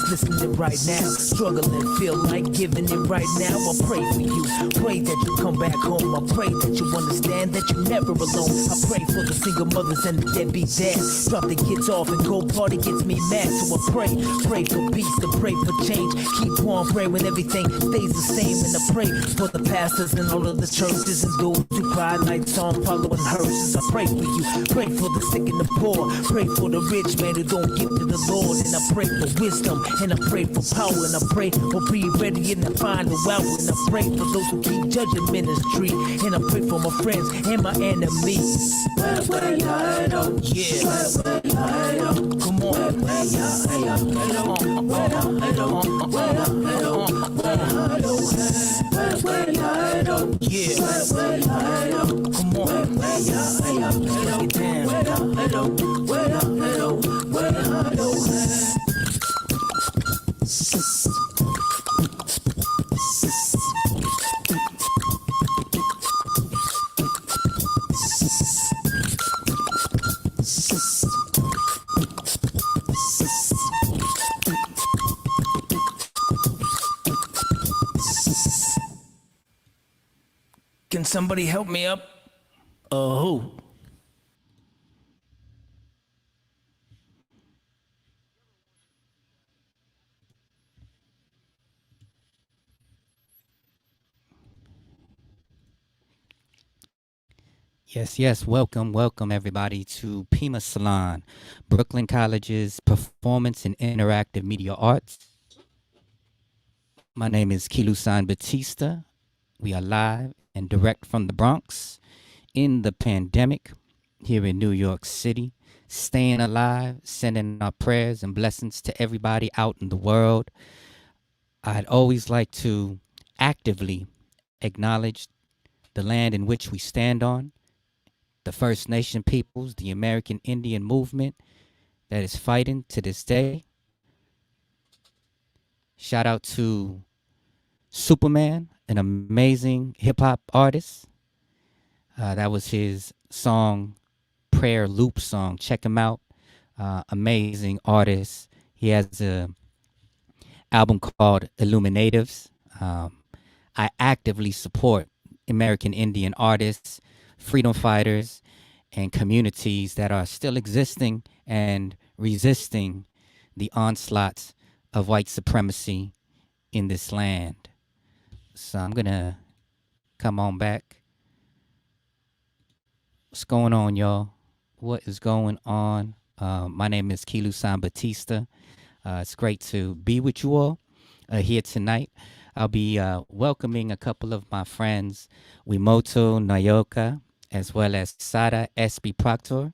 Listening right now, struggling, feel like giving it right now. I pray for you, pray that you come back home. I pray that you understand that you're never alone. I pray for the single mothers and the deadbeat dads. Drop the kids off and go party gets me mad. So I pray for peace, to pray for change. Keep on praying when everything stays the same. And I pray for the pastors and all of the churches and those who cry like song following hearses. I pray for you, pray for the sick and the poor. Pray for the rich man who don't give to the Lord. And I pray for wisdom. And I pray for power, and I pray for be ready in the final hour. And I pray for those who keep judging ministry. And I pray for my friends and my enemies. Yeah. Come on. Yeah. Come on. Break it down. Can somebody help me up? Who? Yes. Welcome everybody to PIMA Salon, Brooklyn College's Performance and Interactive Media Arts. My name is Kilusan Batista. We are live and direct from the Bronx in the pandemic here in New York City, staying alive, sending our prayers and blessings to everybody out in the world. I'd always like to actively acknowledge the land in which we stand on, the First Nation peoples, the American Indian movement that is fighting to this day. Shout out to Superman, an amazing hip hop artist. That was his song, Prayer Loop song. Check him out. Amazing artist. He has an album called Illuminatives. I actively support American Indian artists, freedom fighters, and communities that are still existing and resisting the onslaughts of white supremacy in this land. So I'm going to come on back. What's going on, y'all? What is going on? My name is Kilusan Batista. It's great to be with you all here tonight. I'll be welcoming a couple of my friends, Wi-Moto, Nyoka, as well as Sadah, Espii, Proctor,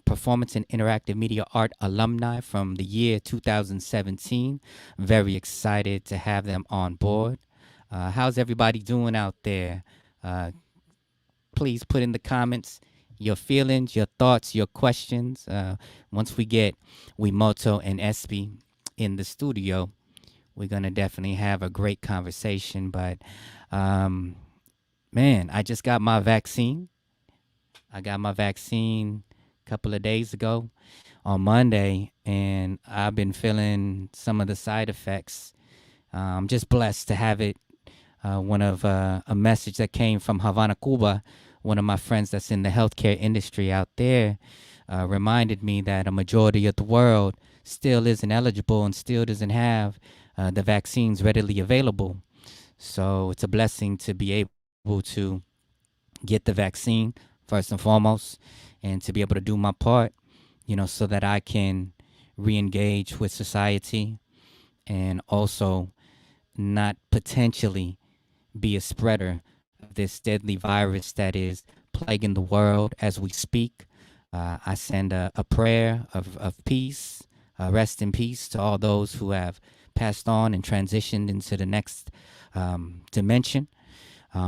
performance and interactive media art alumni from the year 2017. Very excited to have them on board. How's everybody doing out there? Please put in the comments your feelings, your thoughts, your questions. Once we get Wi-Moto and Espii in the studio, we're going to definitely have a great conversation. But, man, I just got my vaccine. I got my vaccine couple of days ago on Monday, and I've been feeling some of the side effects. I'm just blessed to have it. One of a message that came from Havana, Cuba. One of my friends that's in the healthcare industry out there reminded me that a majority of the world still isn't eligible and still doesn't have the vaccines readily available. So it's a blessing to be able to get the vaccine first and foremost, and to be able to do my part, so that I can re-engage with society and also not potentially be a spreader of this deadly virus that is plaguing the world as we speak. I send a prayer of peace, rest in peace to all those who have passed on and transitioned into the next dimension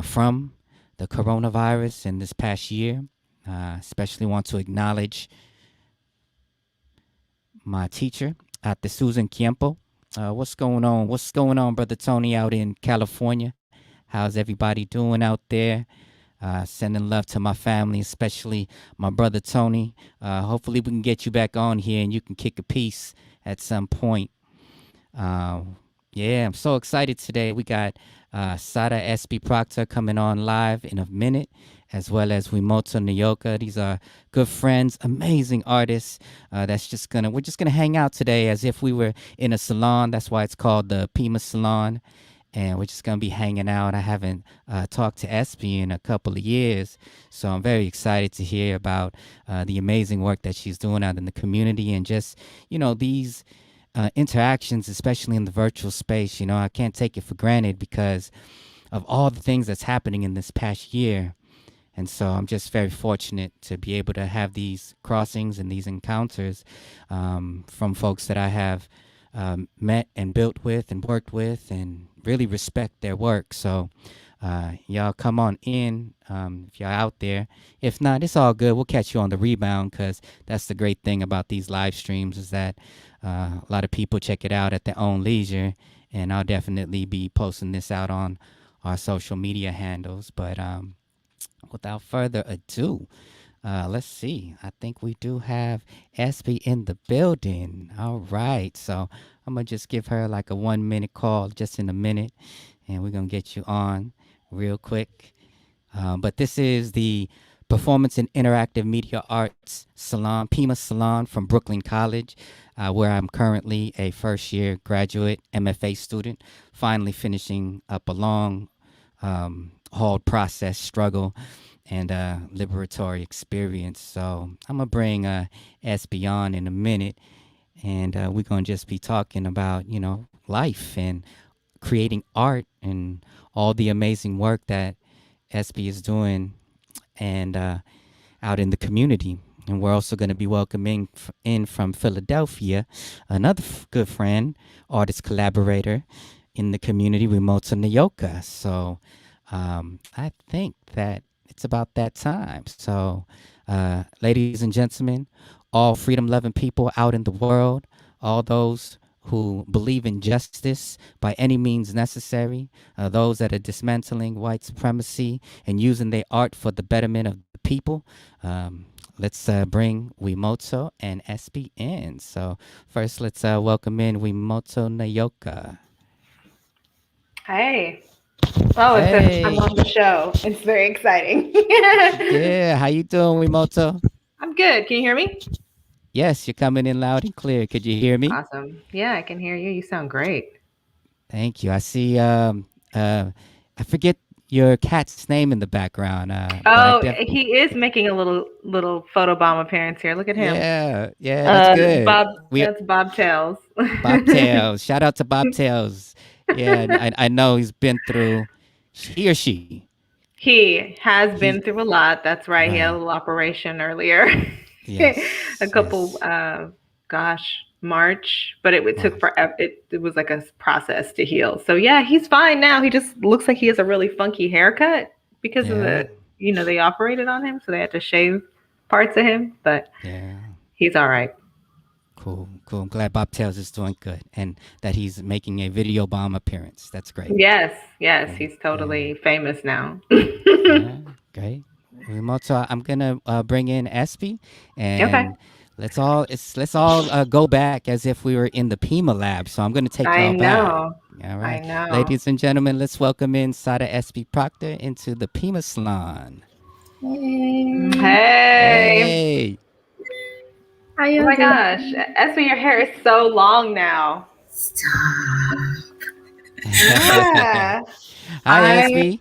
from the coronavirus in this past year. Especially want to acknowledge my teacher at the Susan Kiempo. What's going on? What's going on, Brother Tony, out in California? How's everybody doing out there? Sending love to my family, especially my brother Tony. Hopefully, we can get you back on here and you can kick a piece at some point. Uh, yeah, I'm so excited today. We got Sadah Espii Proctor coming on live in a minute, as well as Wi-Moto Nyoka. These are good friends, amazing artists. We're just gonna hang out today as if we were in a salon. That's why it's called the PIMA Salon. And we're just gonna be hanging out. I haven't talked to Espii in a couple of years, so I'm very excited to hear about the amazing work that she's doing out in the community, and just these interactions, especially in the virtual space. I can't take it for granted because of all the things that's happening in this past year. And so I'm just very fortunate to be able to have these crossings and these encounters from folks that I have met and built with and worked with and really respect their work. So y'all come on in if y'all out there. If not, it's all good. We'll catch you on the rebound, because that's the great thing about these live streams, is that a lot of people check it out at their own leisure. And I'll definitely be posting this out on our social media handles. But without further ado, let's see. I think we do have Espii in the building. All right. So I'm going to just give her like a 1 minute call just in a minute, and we're going to get you on real quick. But this is the Performance and Interactive Media Arts Salon, PIMA Salon from Brooklyn College, where I'm currently a first year graduate MFA student, finally finishing up a long hauled process, struggle, and liberatory experience. So I'm going to bring Espii on in a minute, and we're going to just be talking about, life and creating art and all the amazing work that Espii is doing and out in the community. And we're also going to be welcoming in from Philadelphia another good friend, artist collaborator in the community, Wi-Moto Nyoka. So I think that it's about that time. So, ladies and gentlemen, all freedom-loving people out in the world, all those who believe in justice by any means necessary, those that are dismantling white supremacy and using their art for the betterment of the people. Let's bring Wi-Moto and Espii in. So first, let's welcome in Wi-Moto Nyoka. Hey. Oh, it's I'm Hey, on the show. It's very exciting. yeah, how you doing, Wi-Moto? I'm good. Can you hear me? Yes, you're coming in loud and clear. Could you hear me? Awesome. Yeah, I can hear you. You sound great. Thank you. I see. I forget your cat's name in the background, but I Oh, def. he is making a little photobomb appearance here. Look at him. Yeah, yeah, that's good. Bob. We That's Bob Tails. Bobtails. Shout out to Bobtails. Yeah, and I know he's been through. He or she. He has He's been through a lot. That's right. He had a right. little operation earlier. A Yes, couple, yes. gosh, March, but it took Mars. forever. It was like a process to heal. So yeah, he's fine now. He just looks like he has a really funky haircut because of Yeah, they operated on him, so they had to shave parts of him, but yeah. he's all right. Cool, cool. I'm glad Bobtails is doing good and that he's making a video bomb appearance. That's great. Yes, yes, Yeah, he's yeah, totally famous now. yeah. Great. Wi-Moto, I'm gonna bring in Espii, Okay. and let's all go back as if we were in the PIMA lab. So I'm gonna take I y'all back. know. All I right, know. ladies and gentlemen, let's welcome in Sadah Espii Proctor into the PIMA Salon. Hey, Hey. Hey. how Oh y'all my doing? gosh. Esme, your hair is so long now. Stop. Yeah. Hi, I Espii.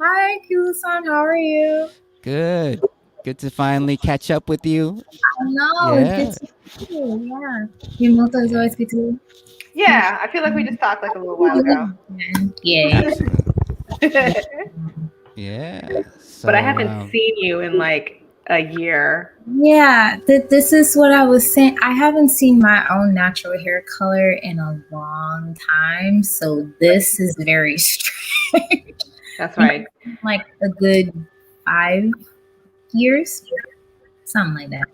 Hi, Kusan. How are you? Good. Good to finally catch up with you. I know it's good Yeah. to see you. Yeah, Wi-Moto is Yeah. always good to see Yeah. I feel like we just talked like a little while ago. you. Yeah, Absolutely. yeah. Yeah. But I So haven't seen you in like a year. Yeah, this is what I was saying. I haven't seen my own natural hair color in a long time, so this is very strange. That's I think right. like a good 5 years, something like that.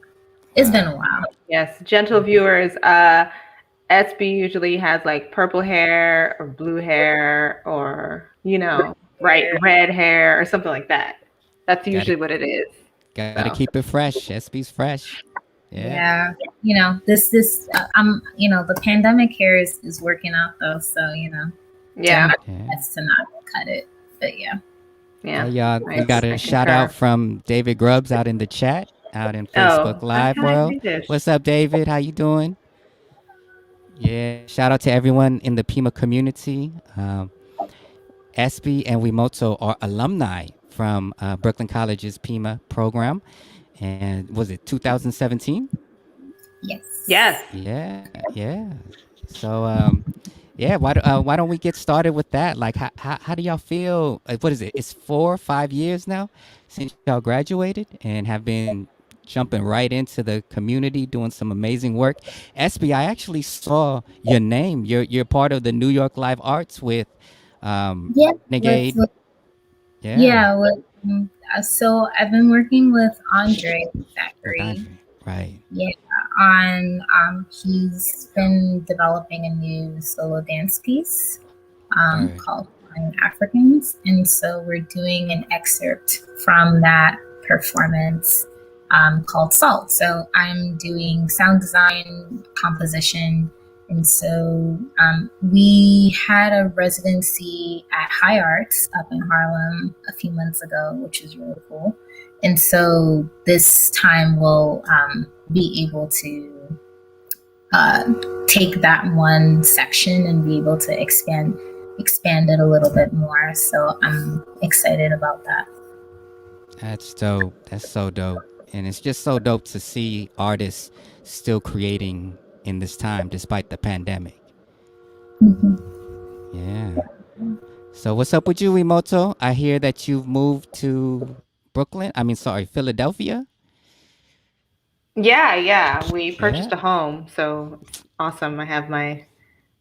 It's been a wow. while. Yes. Gentle viewers, SB usually has like purple hair or blue hair or, right, red hair or something like that. That's Gotta usually what it is. gotta So, keep it fresh. Espie's fresh. Yeah. Yeah, the pandemic here is working out though, so doing yeah. my Yeah. best to not cut it. But yeah, Yeah. Hey y'all, we got I a shout concur. out from David Grubbs out in the chat, out in Facebook Oh, Live hi, world. David. What's up, David? How you doing? Yeah. Shout out to everyone in the PIMA community. Espii and Wi-Moto are alumni from Brooklyn College's PIMA program. And was it 2017? yes. Yes. Yeah, yeah. So, yeah, why don't we get started with that? Like, how do y'all feel? What is it? It's 4 or 5 years now since y'all graduated and have been jumping right into the community, doing some amazing work. Espii, I actually saw your name. You're part of the New York Live Arts with Yeah, Renegade. Yeah, yeah, so I've been working with Andre with Factory. Andre. Right. Yeah, on he's been developing a new solo dance piece Right. called Flying Africans, and so we're doing an excerpt from that performance called Salt. So I'm doing sound design, composition, and so we had a residency at High Arts up in Harlem a few months ago, which is really cool. And so this time we'll be able to take that one section and be able to expand it a little bit more. So I'm excited about that. That's dope. That's so dope. And it's just so dope to see artists still creating in this time despite the pandemic. Mhm. Yeah. So what's up with you, Wi-Moto? I hear that you've moved to Brooklyn. I mean, sorry, Philadelphia. Yeah. We Yeah. purchased a home, so it's awesome. I have my Property.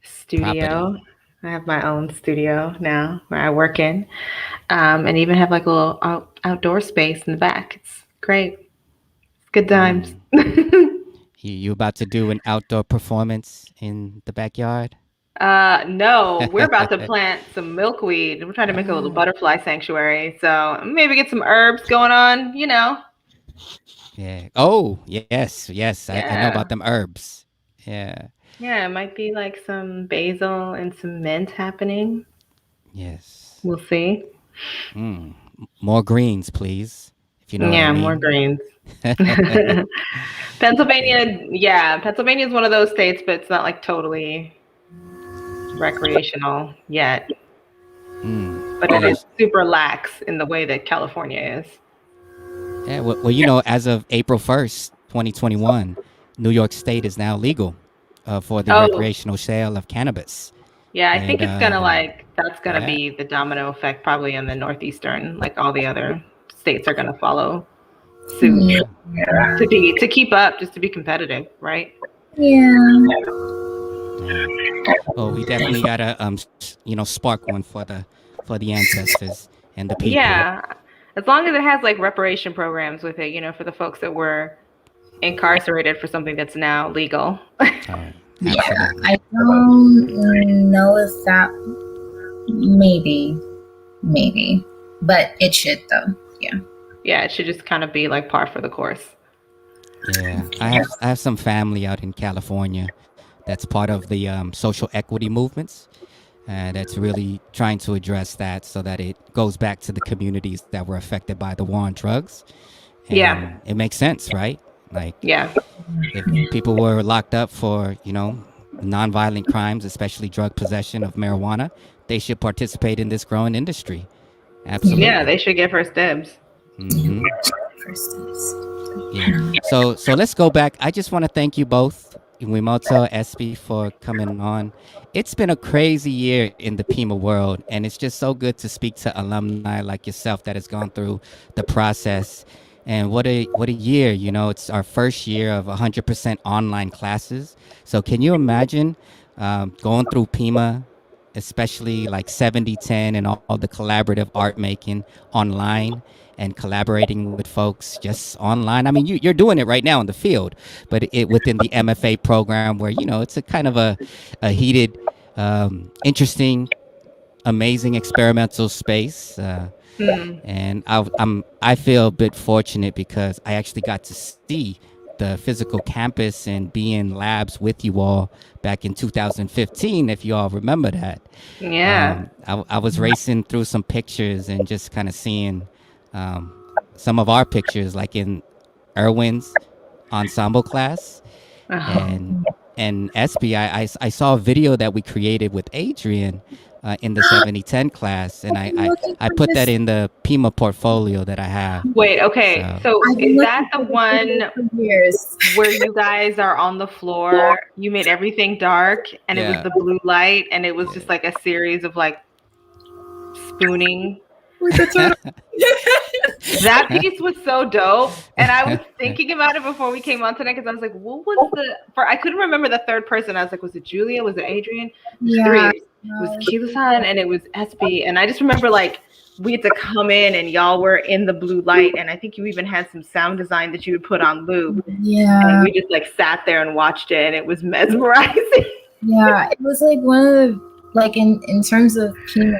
studio. I have my own studio now where I work in, and even have like a little outdoor space in the back. It's great. It's good times. Mm. You about to do an outdoor performance in the backyard? No, we're about to plant some milkweed. We're trying to make a little Ah, butterfly sanctuary. So maybe get some herbs going on. yeah. Oh, yes, yes. I know Yeah. about them herbs. Yeah. Yeah, it might be like some basil and some mint happening. Yes. We'll see. More greens, please, if you know what I Yeah, more mean. greens. Pennsylvania, yeah, Pennsylvania is one of those states, but it's not like totally recreational yet. But it Yeah. is super lax in the way that California is. Yeah. Well, as of April 1st, 2021, New York State is now legal for the Oh, recreational sale of cannabis. yeah, I think And it's gonna like that's gonna yeah. be the domino effect probably in the northeastern. Like all the other states are gonna follow suit Yeah. to keep up, just to be competitive, right? Yeah. Yeah. Well, we definitely gotta spark one for the ancestors and the people. Yeah, as long as it has like reparation programs with it, for the folks that were incarcerated for something that's now legal. Oh, Yeah. absolutely. I don't know if that maybe, but it should though. Yeah. yeah, it should just kind of be like par for the course. Yeah, I have some family out in California that's part of the social equity movements. That's really trying to address that so that it goes back to the communities that were affected by the war on drugs. Yeah. And it makes sense, right? Like, Yeah. if people were locked up for, nonviolent crimes, especially drug possession of marijuana, they should participate in this growing industry. Yeah, Absolutely. they should get first dibs. Mm-hmm. First Yeah. So let's go back. I just want to thank you both, Wi-Moto, Espii, for coming on. It's been a crazy year in the PIMA world, and it's just so good to speak to alumni like yourself that has gone through the process. And what a year, it's our first year of 100% online classes. So can you imagine going through PIMA, especially like 70-10 and all the collaborative art making online and collaborating with folks just online? I mean, you're doing it right now in the field, but it within the MFA program where, it's a kind of a heated, interesting, amazing experimental space. And I feel a bit fortunate because I actually got to see the physical campus and be in labs with you all back in 2015, if you all remember that. Yeah. I was racing through some pictures and just kind of seeing some of our pictures, like in Erwin's ensemble class, and Espii. I saw a video that we created with Adrian in the 70-10 class, and I put that in the PIMA portfolio that I have. Wait, okay. So is that the one years where you guys are on the floor? You made everything dark, and it was the blue light, and it was just like a series of like spooning. That piece was so dope, and I was thinking about it before we came on tonight because I was like, "What was I couldn't remember the third person. I was like, "Was it Julia? Was it Adrian?" Yeah, Three. It was Kilu-san and it was Espii, and I just remember like we had to come in and y'all were in the blue light, and I think you even had some sound design that you would put on loop. Yeah, and we just like sat there and watched it, and it was mesmerizing. Yeah, it was like one of the in terms of PIMA,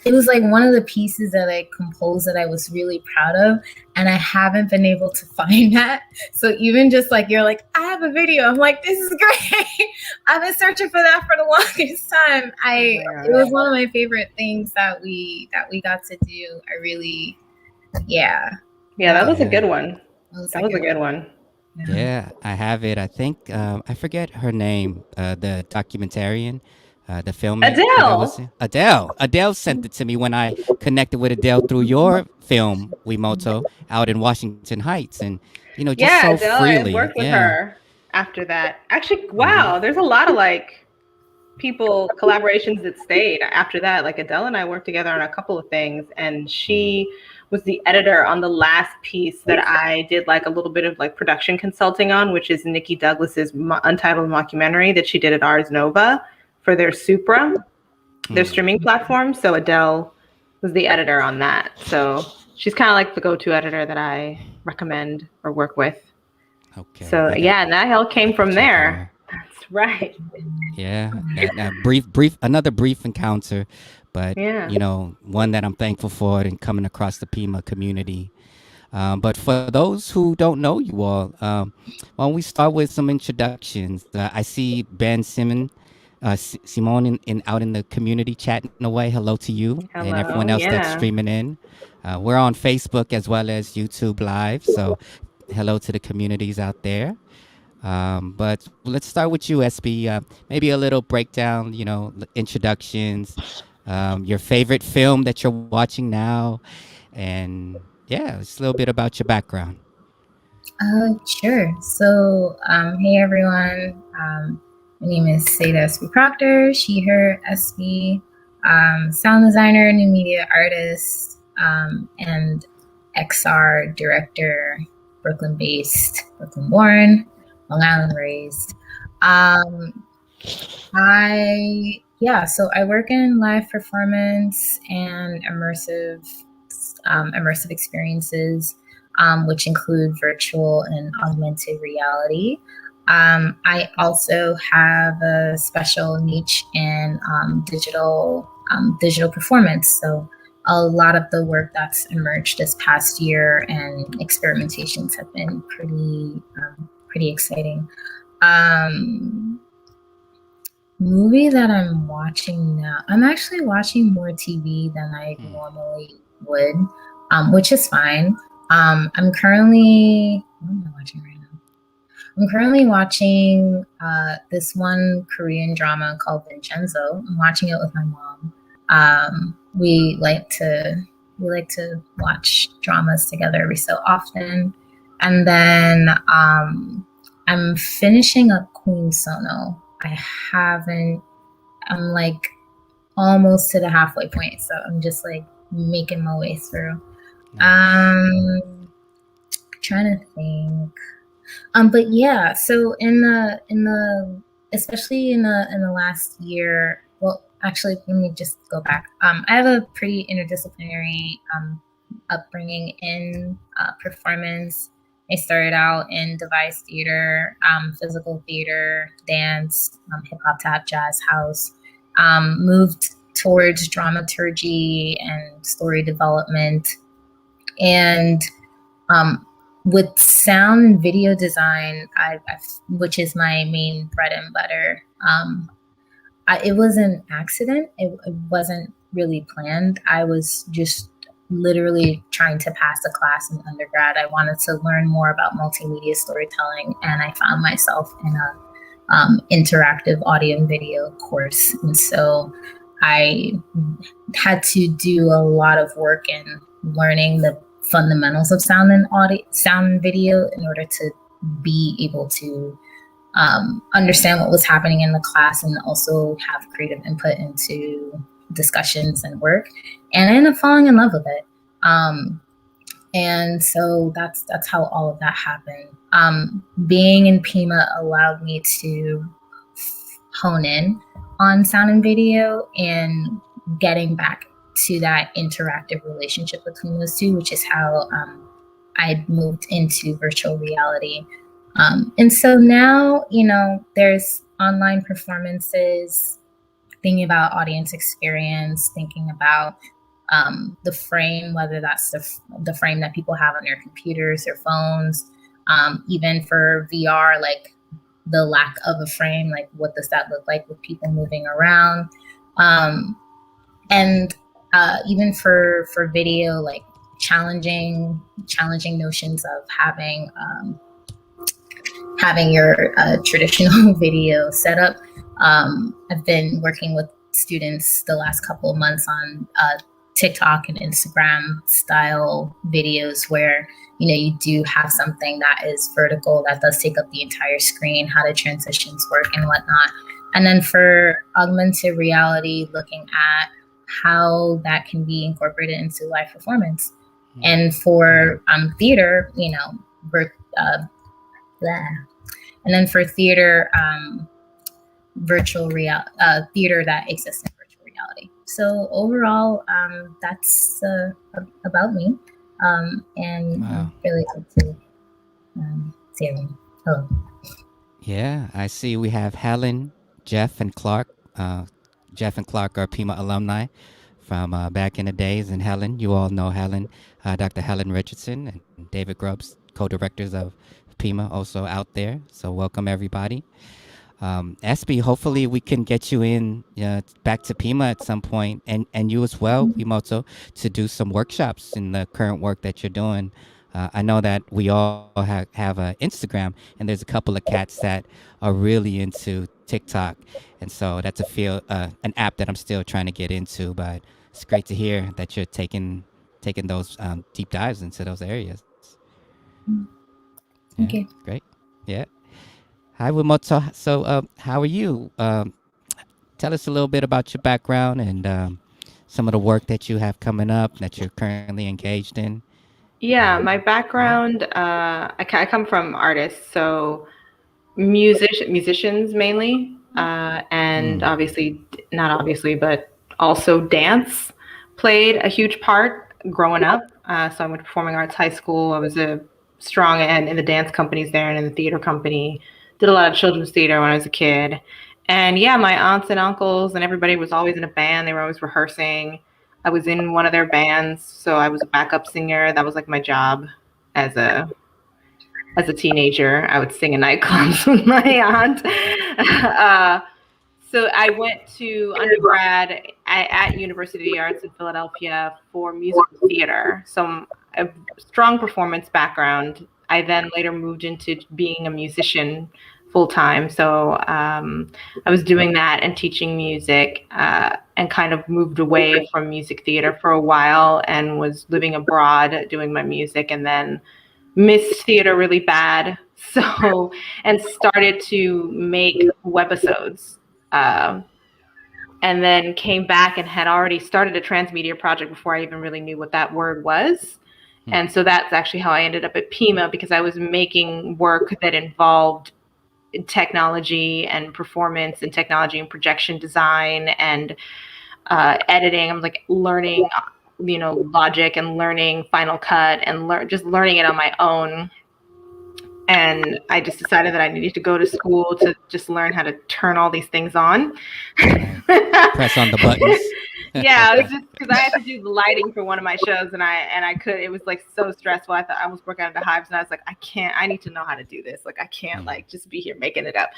it was like one of the pieces that I composed that I was really proud of, and I haven't been able to find that. So even just like you're like, I have a video, I'm like, this is great. I've been searching for that for the longest time. It was one of my favorite things that we got to do. I really, that was a good one. That was a good one. Yeah, I have it. I think I forget her name. The documentarian. The film Adele sent it to me when I connected with Adele through your film Wi-Moto out in Washington Heights, and just so Adele, freely. I worked with her after that. Actually, wow, there's a lot of like collaborations that stayed after that. Like Adele and I worked together on a couple of things, and she was the editor on the last piece that I did like a little bit of like production consulting on, which is Nikki Douglas's Untitled mockumentary that she did at Ars Nova for their Supra, their streaming platform. So Adele was the editor on that. So she's kind of like the go-to editor that I recommend or work with. Okay. So and that all came from there. That's right. Yeah. Another brief encounter, but one that I'm thankful for and coming across the PIMA community. But for those who don't know you all, why don't we start with some introductions? I see Ben Simon. Simone out in the community chatting away. Hello to you. Hello, and everyone else that's streaming in. We're on Facebook as well as YouTube Live. So hello to the communities out there. But let's start with you, Espii. Maybe a little breakdown, introductions, your favorite film that you're watching now, and just a little bit about your background. Sure. So, hey everyone. My name is Sadah Espii Proctor, she, her, Espii, sound designer, new media artist, and XR director, Brooklyn-based, Brooklyn-born, Long Island raised. So I work in live performance and immersive experiences, which include virtual and augmented reality. I also have a special niche in digital performance. So a lot of the work that's emerged this past year and experimentations have been pretty exciting. Movie that I'm watching now. I'm actually watching more TV than I normally would, which is fine. I'm currently, what am I watching right now? I'm currently watching this one Korean drama called Vincenzo. I'm watching it with my mom. We like to watch dramas together every so often. And then I'm finishing up Queen Sono. I'm like almost to the halfway point, so I'm just like making my way through. Trying to think. But yeah, so in the especially in the last year, well, actually, let me just go back. I have a pretty interdisciplinary upbringing in performance. I started out in device theater, physical theater, dance, hip hop, tap, jazz, house. Moved towards dramaturgy and story development, and with sound and video design, which is my main bread and butter. It was an accident. It wasn't really planned. I was just literally trying to pass a class in undergrad. I wanted to learn more about multimedia storytelling, and I found myself in a interactive audio and video course. And so I had to do a lot of work in learning the fundamentals of sound and video in order to be able to understand what was happening in the class and also have creative input into discussions and work. And I ended up falling in love with it. And so that's how all of that happened. Being in PIMA allowed me to hone in on sound and video and getting back to that interactive relationship between those two, which is how I moved into virtual reality. And so now, there's online performances, thinking about audience experience, thinking about the frame, whether that's the frame that people have on their computers, their phones, even for VR, like the lack of a frame, like what does that look like with people moving around? And even for video, like challenging notions of having your traditional video setup. I've been working with students the last couple of months on TikTok and Instagram style videos where you do have something that is vertical that does take up the entire screen, how the transitions work and whatnot. And then for augmented reality, looking at how that can be incorporated into live performance. And for theater, and then for theater, virtual theater that exists in virtual reality. So overall, that's about me. And wow. Really good to see everyone. Hello. Yeah, I see we have Helen, Jeff, and Clark. Jeff and Clark are PIMA alumni from back in the days. And Helen, you all know Helen, Dr. Helen Richardson and David Grubbs, co-directors of PIMA, also out there. So welcome, everybody. Espii, hopefully we can get you in back to PIMA at some point, and you as well, Wi-Moto, to do some workshops in the current work that you're doing. I know that we all have an Instagram, and there's a couple of cats that are really into TikTok, and so that's an app that I'm still trying to get into. But it's great to hear that you're taking those deep dives into those areas. Thank you. Great. Yeah. Hi, Wi-Moto. So, how are you? Tell us a little bit about your background and some of the work that you have coming up that you're currently engaged in. Yeah, my background, I come from artists, so musicians mainly, and but also dance played a huge part growing up. So I went to performing arts high school. I was a strong and in the dance companies there and in the theater company. Did a lot of children's theater when I was a kid. And yeah, my aunts and uncles and everybody was always in a band. They were always rehearsing. I was in one of their bands, so I was a backup singer. That was like my job as a teenager. I would sing in nightclubs with my aunt. So I went to undergrad at University of the Arts in Philadelphia for musical theater. So a strong performance background. I then later moved into being a musician full time. So I was doing that and teaching music and kind of moved away from music theater for a while and was living abroad doing my music, and then missed theater really bad. So, and started to make webisodes. And then came back and had already started a transmedia project before I even really knew what that word was. And so that's actually how I ended up at PIMA, because I was making work that involved technology and performance and technology and projection design and editing. I'm like learning, Logic and learning Final Cut and just learning it on my own. And I just decided that I needed to go to school to just learn how to turn all these things on. Press on the buttons. Yeah, it was just because I had to do the lighting for one of my shows, and I could. It was like so stressful. I thought I almost broke out into hives, and I was like, I can't. I need to know how to do this. Like, I can't like just be here making it up.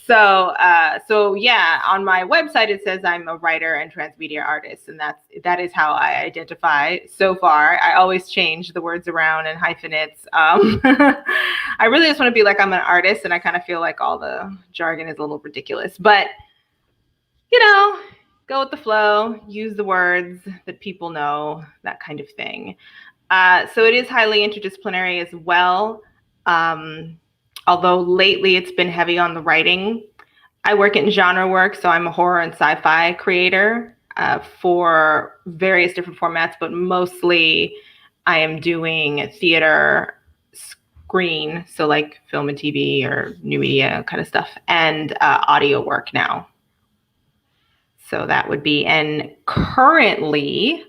So yeah, on my website it says I'm a writer and transmedia artist, and that is how I identify so far. I always change the words around and hyphenates. I really just want to be like I'm an artist, and I kind of feel like all the jargon is a little ridiculous, but go with the flow, use the words that people know, that kind of thing. So it is highly interdisciplinary as well. Although lately it's been heavy on the writing. I work in genre work, so I'm a horror and sci-fi creator for various different formats, but mostly I am doing theater, screen, so like film and TV or new media kind of stuff, and audio work now. So that would be, and currently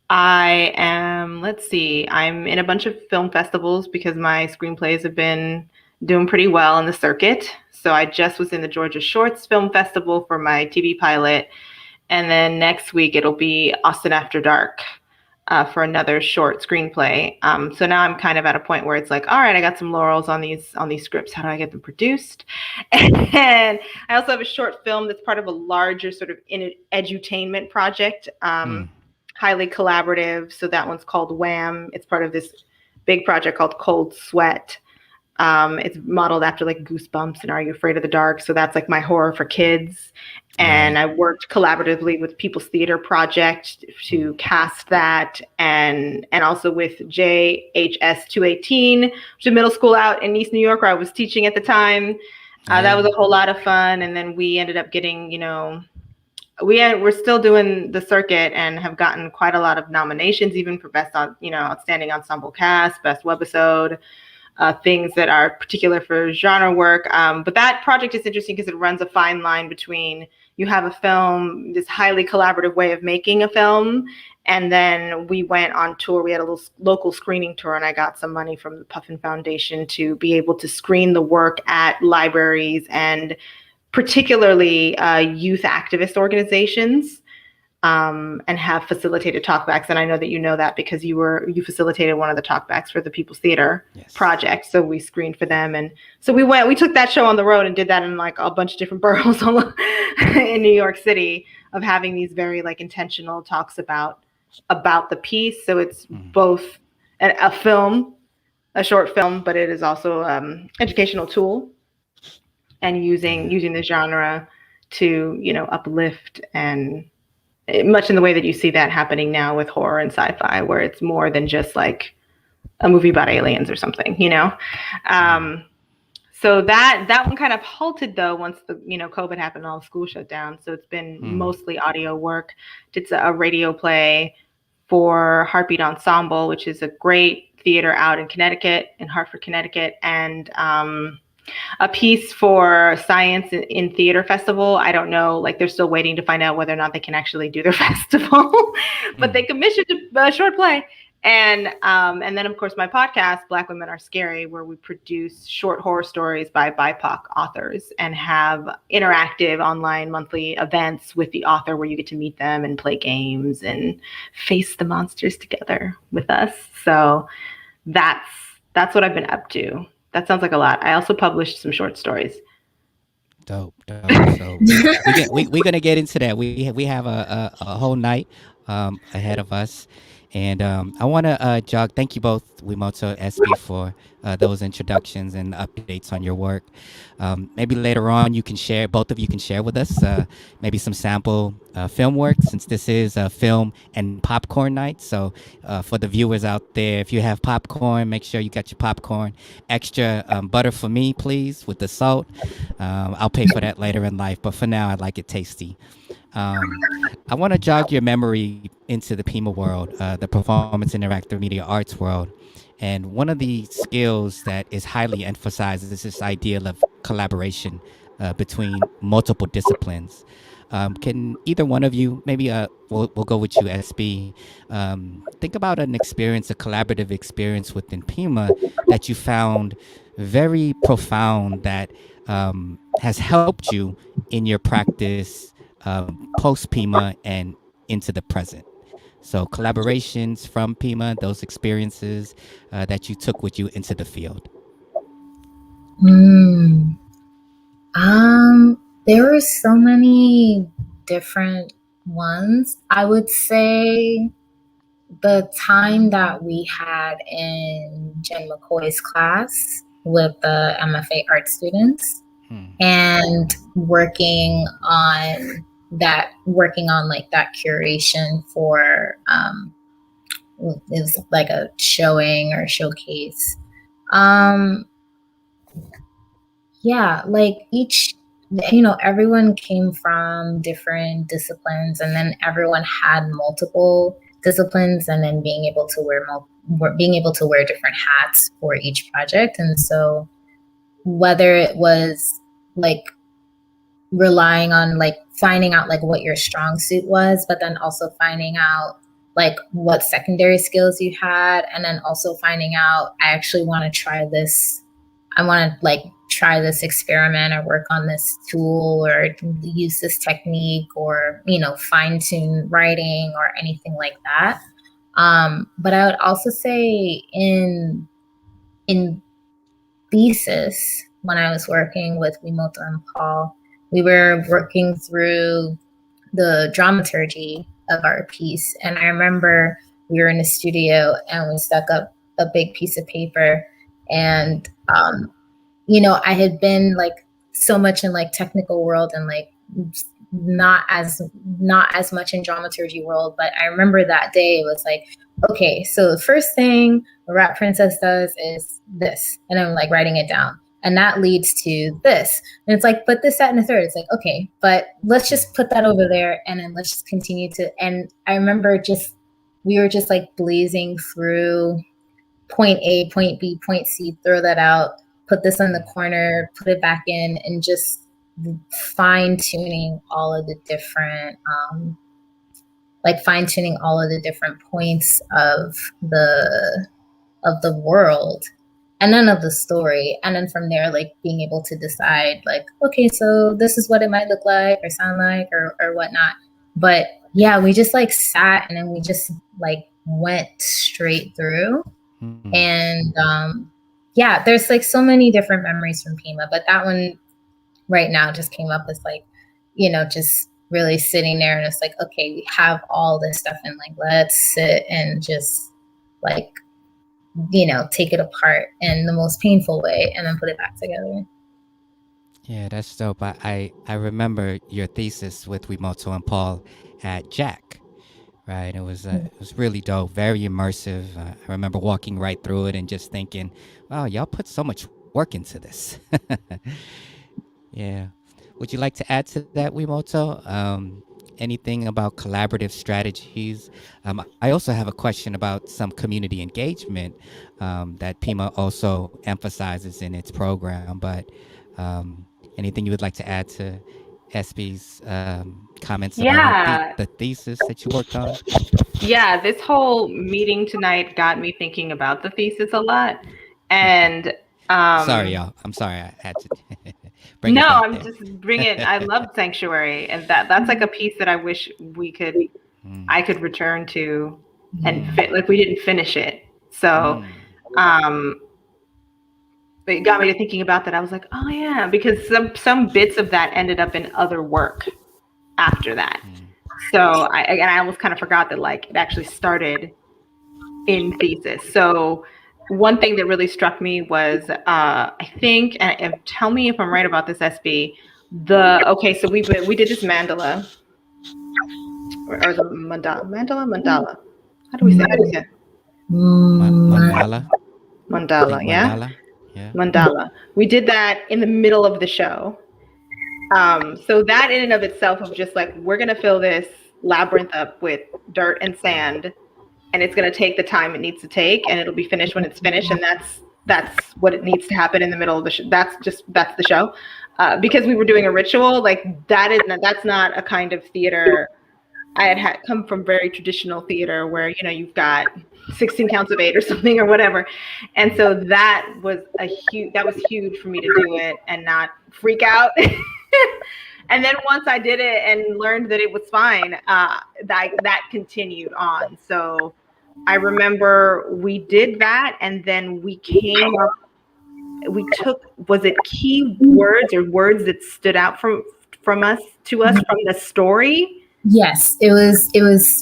I am, I'm in a bunch of film festivals because my screenplays have been doing pretty well in the circuit. So I just was in the Georgia Shorts Film Festival for my TV pilot. And then next week it'll be Austin After Dark for another short screenplay. So now I'm kind of at a point where it's like, all right, I got some laurels on these scripts. How do I get them produced? And I also have a short film that's part of a larger sort of edutainment project, highly collaborative. So that one's called Wham. It's part of this big project called Cold Sweat. It's modeled after like Goosebumps and Are You Afraid of the Dark? So that's like my horror for kids. And I worked collaboratively with People's Theater Project to cast that, and also with JHS 218, which is a middle school out in East New York where I was teaching at the time. That was a whole lot of fun. And then we ended up getting, we're still doing the circuit and have gotten quite a lot of nominations, even for best outstanding ensemble cast, best webisode. Things that are particular for genre work. But that project is interesting because it runs a fine line between you have a film, this highly collaborative way of making a film, and then we went on tour. We had a little local screening tour, and I got some money from the Puffin Foundation to be able to screen the work at libraries and particularly youth activist organizations. And have facilitated talkbacks. And I know that you know that because you facilitated one of the talkbacks for the People's Theater Project. So we screened for them. And so we took that show on the road and did that in like a bunch of different boroughs in New York City, of having these very like intentional talks about the piece. So it's both a film, a short film, but it is also educational tool, and using the genre to, uplift, and much in the way that you see that happening now with horror and sci-fi, where it's more than just like a movie about aliens or something, So that one kind of halted though once the COVID happened and all the school shut down. So it's been mostly audio work. Did a radio play for Heartbeat Ensemble, which is a great theater out in Connecticut, in Hartford, Connecticut, and a piece for Science in Theater Festival. I don't know, like they're still waiting to find out whether or not they can actually do their festival, but they commissioned a short play, And then of course my podcast, Black Women Are Scary, where we produce short horror stories by BIPOC authors and have interactive online monthly events with the author where you get to meet them and play games and face the monsters together with us. So that's what I've been up to. That sounds like a lot. I also published some short stories. Dope. So we're gonna get into that. We have a whole night ahead of us, and I want to jog. Thank you both, Wi-Moto, Espii, for those introductions and updates on your work. Maybe later on you can share. Both of you can share with us maybe some sample film work, since this is a film and popcorn night. So for the viewers out there, if you have popcorn, make sure you got your popcorn. Extra butter for me, please, with the salt. I'll pay for that later in life, but for now, I like it tasty. I want to jog your memory into the PIMA world, the performance interactive media arts world. And one of the skills that is highly emphasized is this idea of collaboration between multiple disciplines. Can either one of you, maybe we'll go with you, Espii, think about an experience, a collaborative experience within PIMA that you found very profound, that has helped you in your practice post PIMA and into the present. So collaborations from PIMA, those experiences that you took with you into the field. There were so many different ones. I would say the time that we had in Jen McCoy's class with the MFA art students and working on like that curation for it was like a showing or showcase. Yeah, like everyone came from different disciplines, and then everyone had multiple disciplines, and then being able to wear different hats for each project. And so whether it was like relying on like finding out like what your strong suit was, but then also finding out like what secondary skills you had, and then also finding out, I actually want to try this. I want to like try this experiment or work on this tool or use this technique or, fine tune writing or anything like that. But I would also say in thesis, when I was working with Wi-Moto and Paul, we were working through the dramaturgy of our piece. And I remember we were in the studio and we stuck up a big piece of paper, and I had been like so much in like technical world and like not as much in dramaturgy world. But I remember that day it was like, okay, so the first thing a rap princess does is this, and I'm like writing it down, and that leads to this, and it's like, but this, that, and the third. It's like, okay, but let's just put that over there, and then let's just continue to. And I remember we were just like blazing through point A, point B, point C, throw that out, put this in the corner, put it back in, and just fine tuning all of the different points of the world, and then of the story, and then from there, like being able to decide like, okay, so this is what it might look like or sound like or whatnot. But yeah, we just like sat and then we just like went straight through. And yeah, there's like so many different memories from PIMA, but that one right now just came up as like, just really sitting there, and it's like, okay, we have all this stuff, and like, let's sit and just like, take it apart in the most painful way and then put it back together. Yeah, that's dope. I remember your thesis with Wi-Moto and Paul at Jack. Right, it was really dope, very immersive. I remember walking right through it and just thinking, "Wow, y'all put so much work into this." Yeah, would you like to add to that, Wi-Moto? Anything about collaborative strategies? I also have a question about some community engagement that PIMA also emphasizes in its program. But anything you would like to add to Espii's comments about Yeah. the thesis that you worked on? Yeah, this whole meeting tonight got me thinking about the thesis a lot. And Sorry, y'all. I'm sorry I had to bring no, it back I'm there. just bringing. I love Sanctuary, and that's like a piece that I wish I could return to, and like we didn't finish it. So, it got me to thinking about that. I was like, oh yeah, because some bits of that ended up in other work after that. So I almost kind of forgot that like it actually started in thesis. So one thing that really struck me was I think, and tell me if I'm right about this, Espii. So we did this mandala or the mandala. How do we say it? Mandala. I Mandala, think yeah. Mandala. Yeah. Mandala. We did that in the middle of the show. So that in and of itself of just like, we're going to fill this labyrinth up with dirt and sand, and it's going to take the time it needs to take, and it'll be finished when it's finished. And that's what it needs to happen in the middle of the show. That's the show. Because we were doing a ritual, like that's not a kind of theater. I had come from very traditional theater where, you've got 16 counts of 8 or something or whatever. And so that was huge for me to do it and not freak out. And then once I did it and learned that it was fine, that continued on. So I remember we did that, and then we took, was it key words or words that stood out from us from the story? Yes, it was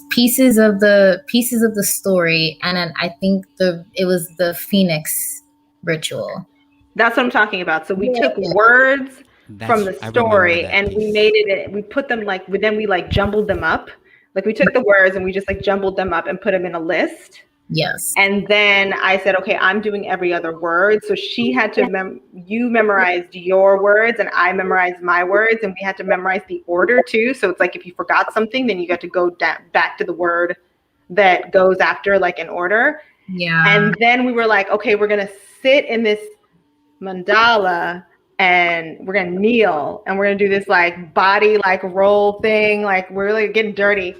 pieces of the story, and then I think it was the Phoenix ritual. That's what I'm talking about. So we took words from the story and we made it. We put them then we jumbled them up. Like we took the words and we just jumbled them up and put them in a list. Yes. And then I said, okay, I'm doing every other word. So she had to you memorized your words and I memorized my words, and we had to memorize the order too. So it's like if you forgot something, then you got to go back to the word that goes after, like in order. Yeah. And then we were like, okay, we're gonna sit in this mandala and we're gonna kneel and we're gonna do this body roll thing, we're really getting dirty.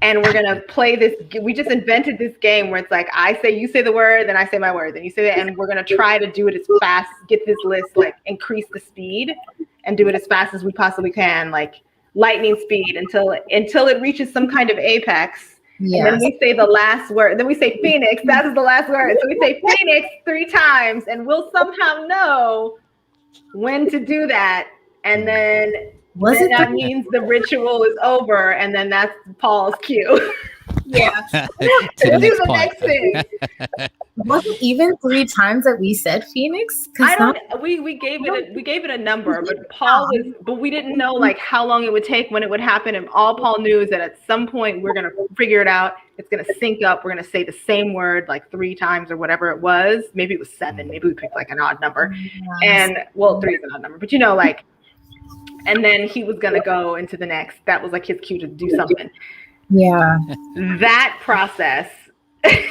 And we're going to play this. We just invented this game where it's you say the word, then I say my word, then you say that. And we're going to try to do it as fast, get this list, increase the speed and do it as fast as we possibly can, lightning speed until it reaches some kind of apex. Yes. And then we say the last word. Then we say Phoenix. That is the last word. So we say Phoenix 3 times and we'll somehow know when to do that. And then that means the ritual is over, and then that's Paul's cue. Yeah. to the next thing. Was it even 3 times that we said Phoenix? We gave it a number, but we didn't know how long it would take, when it would happen, and all Paul knew is that at some point we're gonna figure it out. It's gonna sync up. We're gonna say the same word 3 times or whatever it was. Maybe it was 7. Maybe we picked an odd number, and 3 is an odd number, but and then he was going to go into the next. That was his cue to do something. Yeah. That process. That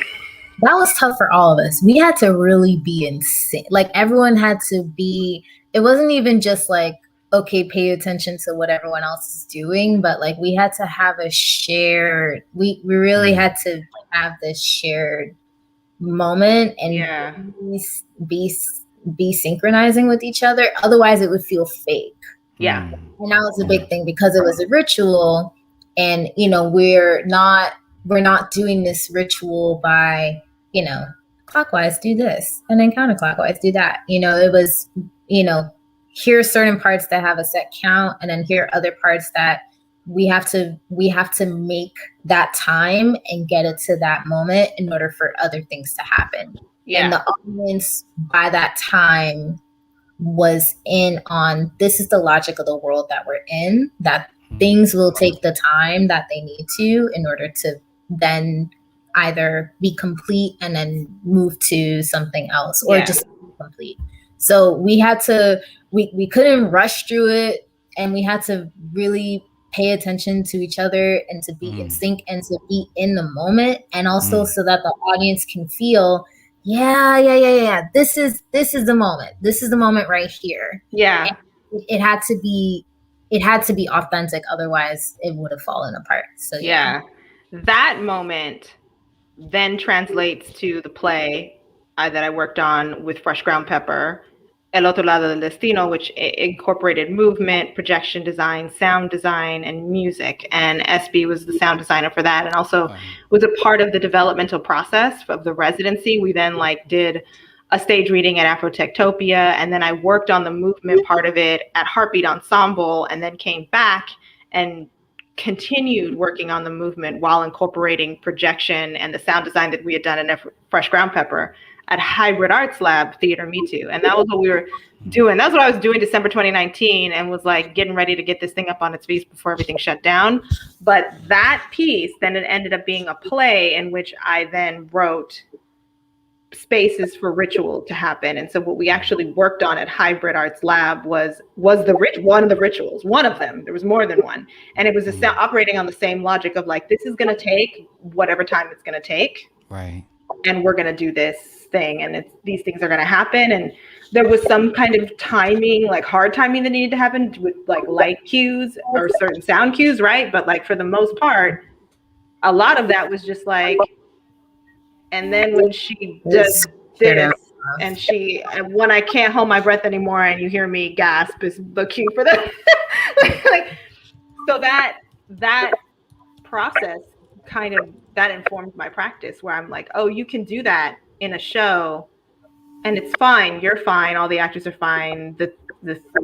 was tough for all of us. We had to really be in sync. Everyone had to be, it wasn't even just okay, pay attention to what everyone else is doing, but we had to have a shared, we really had to have this shared moment and be synchronizing with each other. Otherwise it would feel fake. Yeah. And that was a big thing because it was a ritual, and we're not doing this ritual by clockwise do this and then counterclockwise do that. It was here are certain parts that have a set count, and then here are other parts that we have to make that time and get it to that moment in order for other things to happen. Yeah. And the audience by that time was in on, this is the logic of the world that we're in, that things will take the time that they need to in order to then either be complete and then move to something else, or just be complete. So we had to, we couldn't rush through it, and we had to really pay attention to each other and to be in sync and to be in the moment, and also so that the audience can feel, this is the moment. This is the moment right here. Yeah. And it had to be it had to be authentic, otherwise it would have fallen apart. So yeah. That moment then translates to the play that I worked on with Fresh Ground Pepper, El Otro Lado del Destino, which incorporated movement, projection design, sound design, and music. And Espii was the sound designer for that, and also was a part of the developmental process of the residency. We then did a stage reading at Afrotectopia, and then I worked on the movement part of it at Heartbeat Ensemble, and then came back and continued working on the movement while incorporating projection and the sound design that we had done in Fresh Ground Pepper at Hybrid Arts Lab Theater Me Too. And that was what we were doing. That's what I was doing December 2019, and was getting ready to get this thing up on its feet before everything shut down. But that piece, then it ended up being a play in which I then wrote spaces for ritual to happen. And so what we actually worked on at Hybrid Arts Lab was one of the rituals, one of them. There was more than one. And it was operating on the same logic of this is going to take whatever time it's going to take. Right. And we're going to do this thing, and these things are going to happen. And there was some kind of timing, hard timing that needed to happen with light cues or certain sound cues, right? But for the most part, a lot of that was just and then when she did it, and when I can't hold my breath anymore and you hear me gasp is the cue for that. So that process that informed my practice, where I'm oh, you can do that in a show and it's fine. You're fine. All the actors are fine. The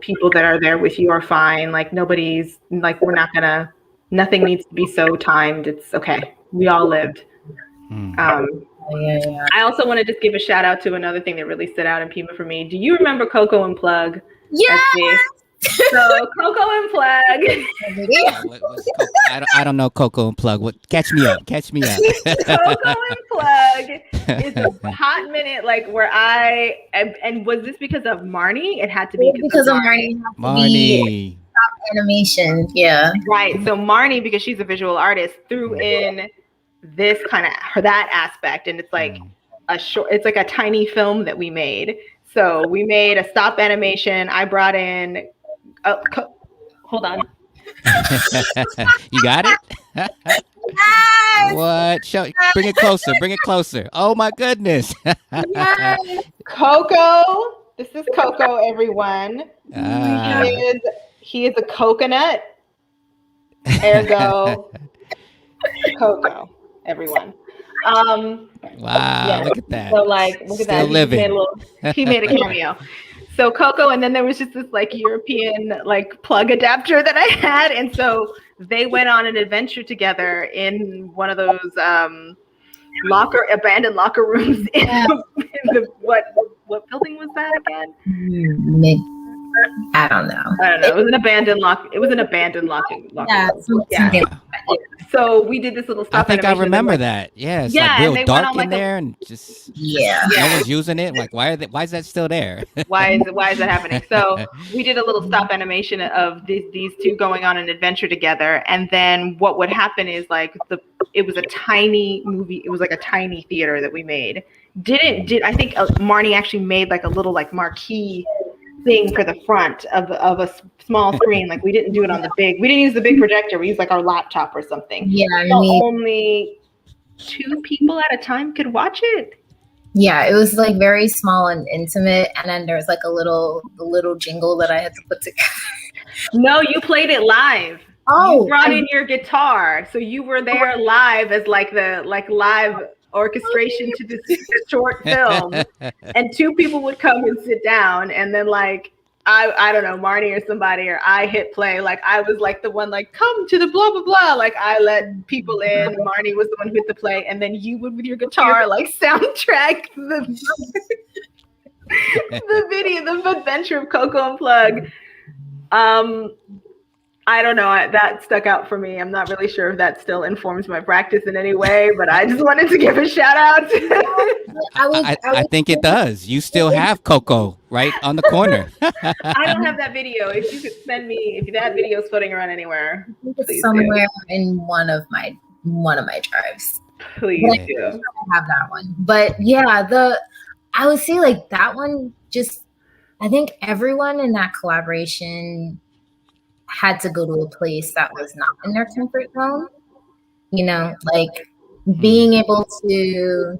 people that are there with you are fine. Nobody's we're not gonna, nothing needs to be so timed. It's okay. We all lived. I also want to just give a shout out to another thing that really stood out in PIMA for me. Do you remember Coco and Plug? Yeah. So Coco and Plug. I don't know Coco and Plug. Catch me up. Coco and Plug is a hot minute, where and was this because of Marnie? It had to be because of Marnie. Animation, yeah. Right. So Marnie, because she's a visual artist, threw in this that aspect, and it's a short, it's a tiny film that we made. So we made a stop animation. I brought in hold on. You got it? Yes! What? Bring it closer. Oh my goodness. Yes. Coco. This is Coco, everyone. He is a coconut. Ergo Coco, everyone. Wow, yes. Look at that. So look at Still that. Living. He made a cameo. So Coco, and then there was just this European plug adapter that I had, and so they went on an adventure together in one of those abandoned locker rooms in the what building was that again? I don't know. It was an abandoned locker. It was an abandoned locker. Yeah. So we did this little stuff. I think I remember that. Yeah, it's real dark in there, and just no one's using it. Why is that still there? why is that happening? So we did a little stop animation of these two going on an adventure together, and then what would happen is it was a tiny movie. It was a tiny theater that we made. I think Marnie actually made a little marquee thing for the front of a small screen. We didn't do it on we didn't use the big projector. We used our laptop or something. Yeah, only 2 people at a time could watch it. Yeah, it was very small and intimate, and then there was a little jingle that I had to put together. No, you played it live. Oh, you brought in your guitar, so you were there live as the live orchestration to this short film, and 2 people would come and sit down, and then I don't know, Marnie or somebody, or I hit play. I was the one come to the blah blah blah. I let people in. Marnie was the one who hit the play, and then you would with your guitar soundtrack the video, the adventure of Coco and Plug. I don't know. That stuck out for me. I'm not really sure if that still informs my practice in any way, but I just wanted to give a shout out. I think it does. You still have Coco right on the corner. I don't have that video. If you could send me, if that video is floating around anywhere, it's somewhere in one of my drives. Please do. I have that one. But yeah, I would say that one, just I think everyone in that collaboration had to go to a place that was not in their comfort zone. You know, like being able to,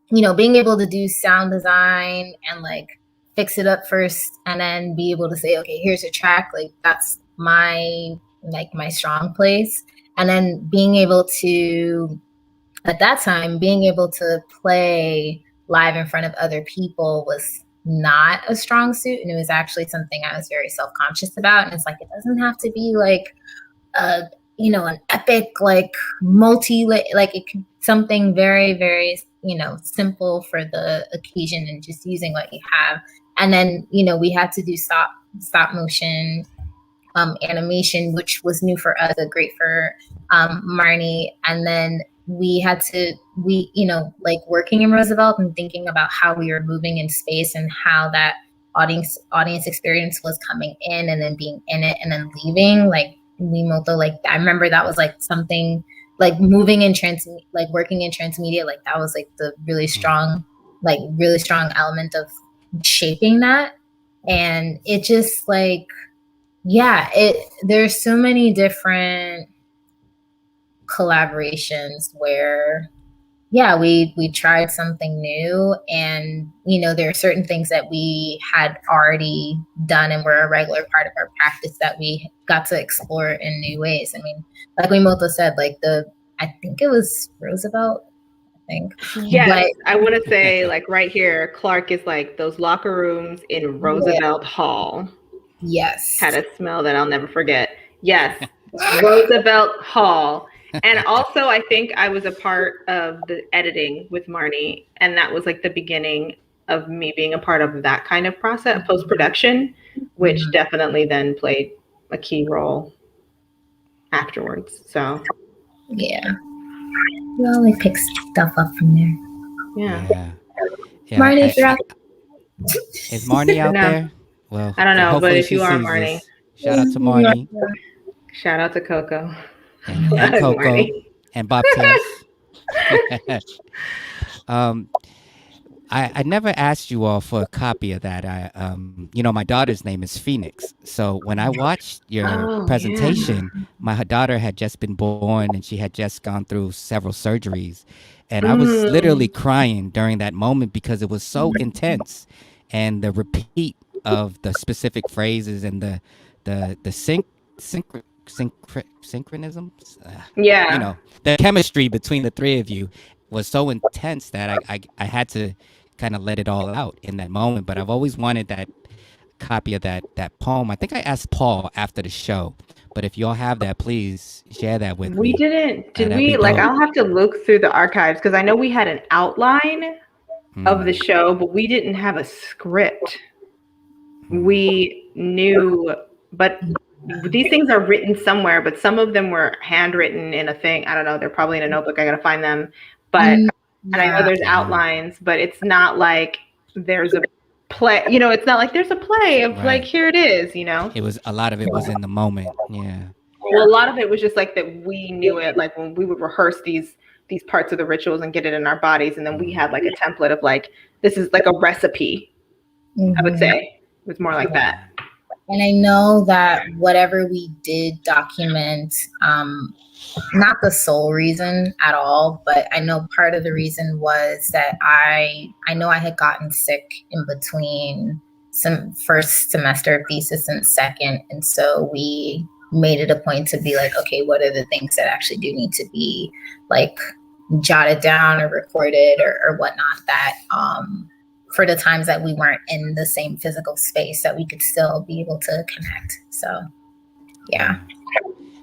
being able to do sound design and like fix it up first and then be able to say, okay, here's a track. Like that's my strong place. And then being able to, at that time, being able to play live in front of other people was not a strong suit. And it was actually something I was very self-conscious about. And it's like, it doesn't have to be like an epic, like like it could something very, very, simple for the occasion and just using what you have. And then, we had to do stop motion animation, which was new for us, but great for Marnie. And then like working in Roosevelt and thinking about how we were moving in space and how that audience experience was coming in and then being in it and then leaving, like Wi-Moto, like I remember that was like something like moving in working in transmedia, like that was like the really strong element of shaping that. And it just like, there's so many different collaborations where we tried something new, and there are certain things that we had already done and were a regular part of our practice that we got to explore in new ways. I mean, like Wi-Moto said, like I think it was Roosevelt, Yes, but I want to say like right here, Clark is like those locker rooms in Roosevelt Hall. Yes, had a smell that I'll never forget. Yes, Roosevelt Hall. And also, I think I was a part of the editing with Marnie, and that was like the beginning of me being a part of that kind of process, post-production, which definitely then played a key role afterwards. So yeah, we all like pick stuff up from there. Yeah. Marnie, is Marnie out No. there? Well, I don't know, hopefully but if she you are sees Marnie, this. Shout out to Marnie shout out to Coco and Coco Marnie. and Bobtails. I never asked you all for a copy of that. My daughter's name is Phoenix. So when I watched your presentation, my daughter had just been born and she had just gone through several surgeries. And I was literally crying during that moment because it was so intense. And the repeat of the specific phrases and the synchronisms, the chemistry between the three of you was so intense that I had to kind of let it all out in that moment. But I've always wanted that copy of that poem. I think I asked Paul after the show, but if y'all have that, please share that with me. We didn't. Did we? Like, I'll have to look through the archives because I know we had an outline of the show, but we didn't have a script. We knew, but these things are written somewhere, but some of them were handwritten in a thing. I don't know. They're probably in a notebook. I got to find them. But, and I know there's outlines, but it's not like there's a play, it's not like there's a play of like, here it is, It was, a lot of it was in the moment. Yeah. Well, a lot of it was just like that we knew it, like when we would rehearse these parts of the rituals and get it in our bodies. And then we had like a template of like, this is like a recipe, I would say. It was more like that. And I know that whatever we did document, not the sole reason at all, but I know part of the reason was that I know I had gotten sick in between some first semester of thesis and second. And so we made it a point to be like, okay, what are the things that actually do need to be like jotted down or recorded or whatnot that, for the times that we weren't in the same physical space, that we could still be able to connect. So, yeah.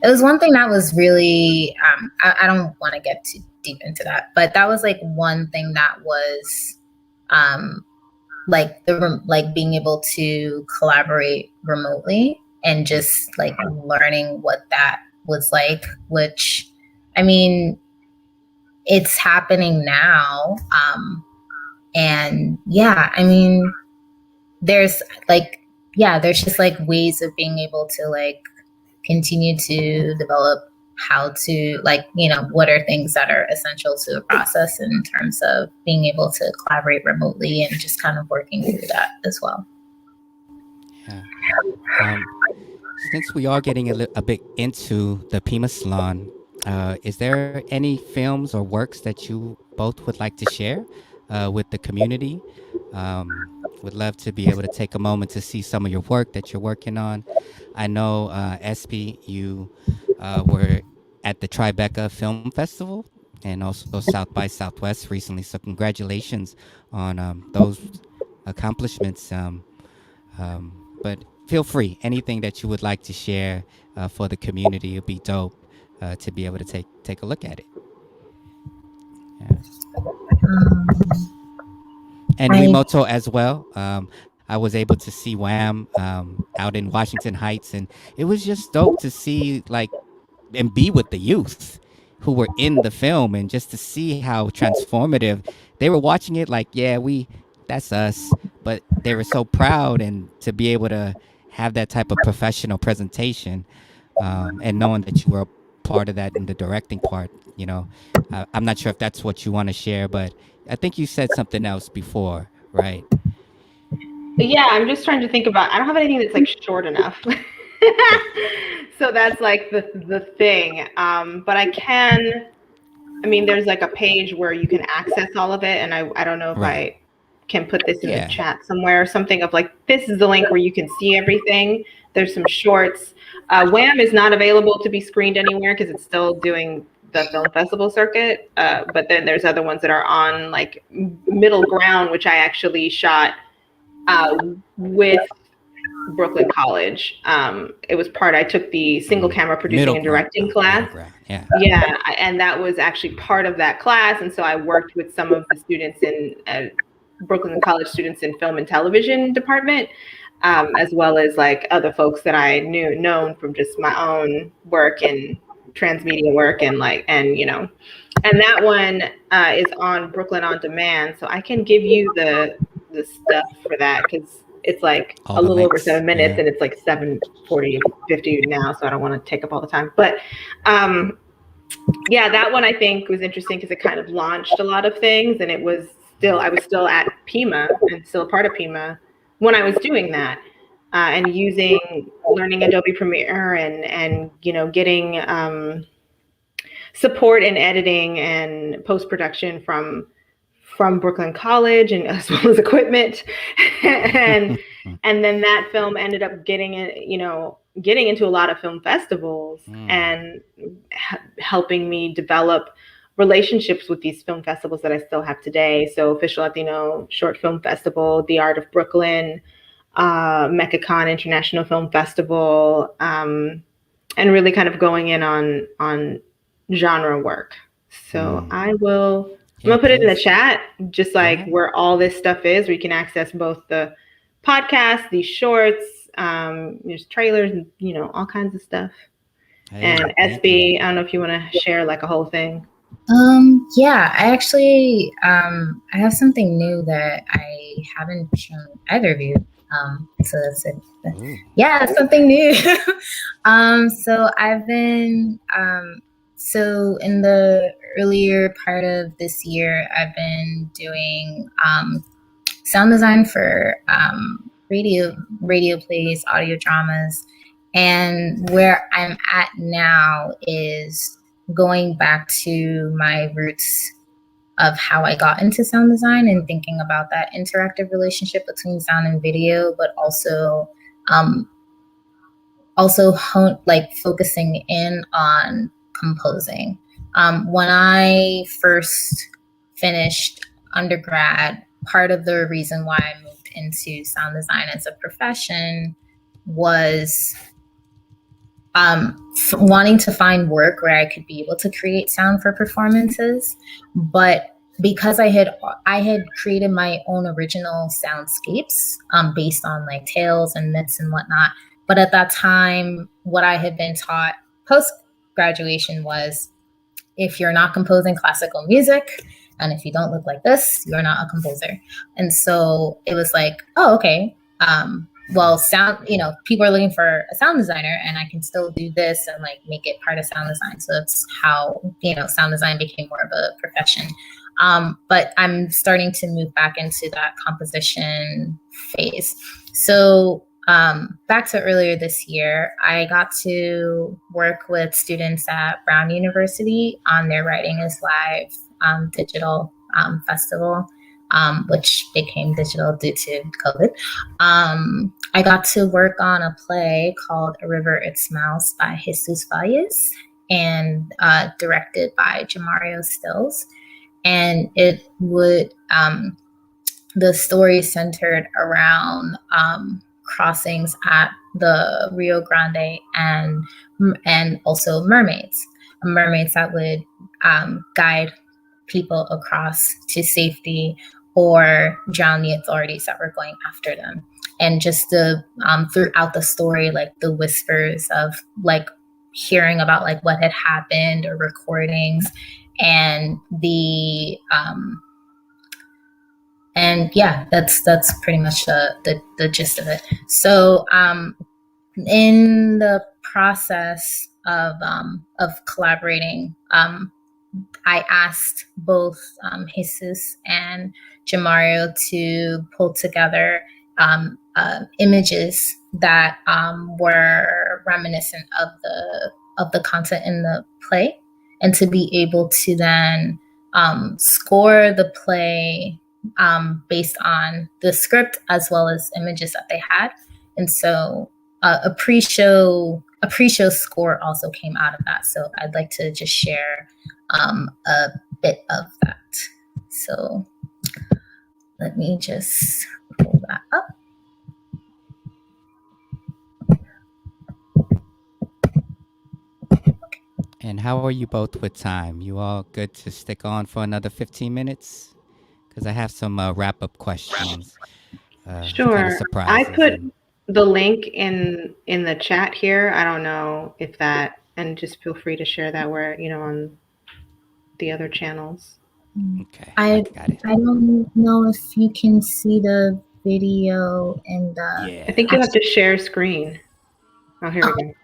It was one thing that was really, I don't want to get too deep into that, but that was like one thing that was like being able to collaborate remotely and just like learning what that was like, which, I mean, it's happening now. And yeah, I mean, there's just like ways of being able to like continue to develop how to like, what are things that are essential to the process in terms of being able to collaborate remotely and just kind of working through that as well. Yeah. Since we are getting a bit into the PIMA Salon, is there any films or works that you both would like to share with the community? Would love to be able to take a moment to see some of your work that you're working on. I know, Espii, you were at the Tribeca Film Festival and also South by Southwest recently. So congratulations on those accomplishments. But feel free, anything that you would like to share for the community would be dope to be able to take a look at it. Yeah. And Wi-Moto as well. I was able to see Wham out in Washington Heights, and it was just dope to see and be with the youth who were in the film, and just to see how transformative they were watching it. Like, yeah, that's us, but they were so proud, and to be able to have that type of professional presentation, and knowing that you were a part of that in the directing part. I'm not sure if that's what you want to share, but I think you said something else before, right? Yeah, I'm just trying to think about. I don't have anything that's short enough. So that's the thing. But I can. I mean, there's a page where you can access all of it, and I don't know if I can put this in the chat somewhere or something of this is the link where you can see everything. There's some shorts. Wham is not available to be screened anywhere because it's still doing the film festival circuit. But then there's other ones that are on Middle Ground, which I actually shot with Brooklyn College. It was I took the single camera producing and directing class. Yeah, and that was actually part of that class. And so I worked with some of the students in Brooklyn College students in film and television department, as well as other folks that I known from just my own work and transmedia work and and that one is on Brooklyn On Demand. So I can give you the stuff for that because it's a little over 7 minutes and it's 7:40, 50 now. So I don't want to take up all the time. But yeah, that one I think was interesting because it kind of launched a lot of things, and I was still at PIMA and still a part of PIMA when I was doing that, and learning Adobe Premiere and getting support in editing and post-production from Brooklyn College, and as well as equipment. and then that film ended up getting into a lot of film festivals and helping me develop relationships with these film festivals that I still have today. So Official Latino Short Film Festival, The Art of Brooklyn, MechaCon International Film Festival, and really kind of going in on genre work. So I'm gonna put it in the chat, just where all this stuff is, where you can access both the podcast, these shorts, there's trailers, and all kinds of stuff. And Espii, I don't know if you want to share a whole thing. Yeah, I actually I have something new that I haven't shown either of you. So that's it. Yeah, something new. So I've been so in the earlier part of this year, I've been doing sound design for radio plays, audio dramas, and where I'm at now is going back to my roots of how I got into sound design and thinking about that interactive relationship between sound and video, but also focusing in on composing. When I first finished undergrad, part of the reason why I moved into sound design as a profession was wanting to find work where I could be able to create sound for performances. But because I had created my own original soundscapes based on tales and myths and whatnot. But at that time, what I had been taught post-graduation was, if you're not composing classical music and if you don't look like this, you're not a composer. And so it was oh, okay. Well, sound, people are looking for a sound designer, and I can still do this and make it part of sound design. So that's how, sound design became more of a profession. But I'm starting to move back into that composition phase. So back to earlier this year, I got to work with students at Brown University on their Writing is Live digital festival, which became digital due to COVID. I got to work on a play called A River It Smells by Jesus Valles and directed by Jamario Stills. And it would, the story centered around crossings at the Rio Grande and also mermaids that would guide people across to safety or drown the authorities that were going after them. And just the throughout the story, like the whispers of like hearing about like what had happened or recordings, and the and yeah, that's pretty much the gist of it. So in the process of collaborating, I asked both Jesus and Jamario to pull together images that were reminiscent of the content in the play, and to be able to then score the play based on the script as well as images that they had. And so a pre-show score also came out of that. So I'd like to just share a bit of that. So let me just pull that up. And how are you both with time? You all good to stick on for another 15 minutes? Because I have some wrap-up questions. Sure. Kind of surprises. I put the link in the chat here. I don't know if that, and just feel free to share that where, on the other channels. Okay, I got it. I don't know if you can see the video in the. Yeah. I think you have to share screen. Oh, here we go.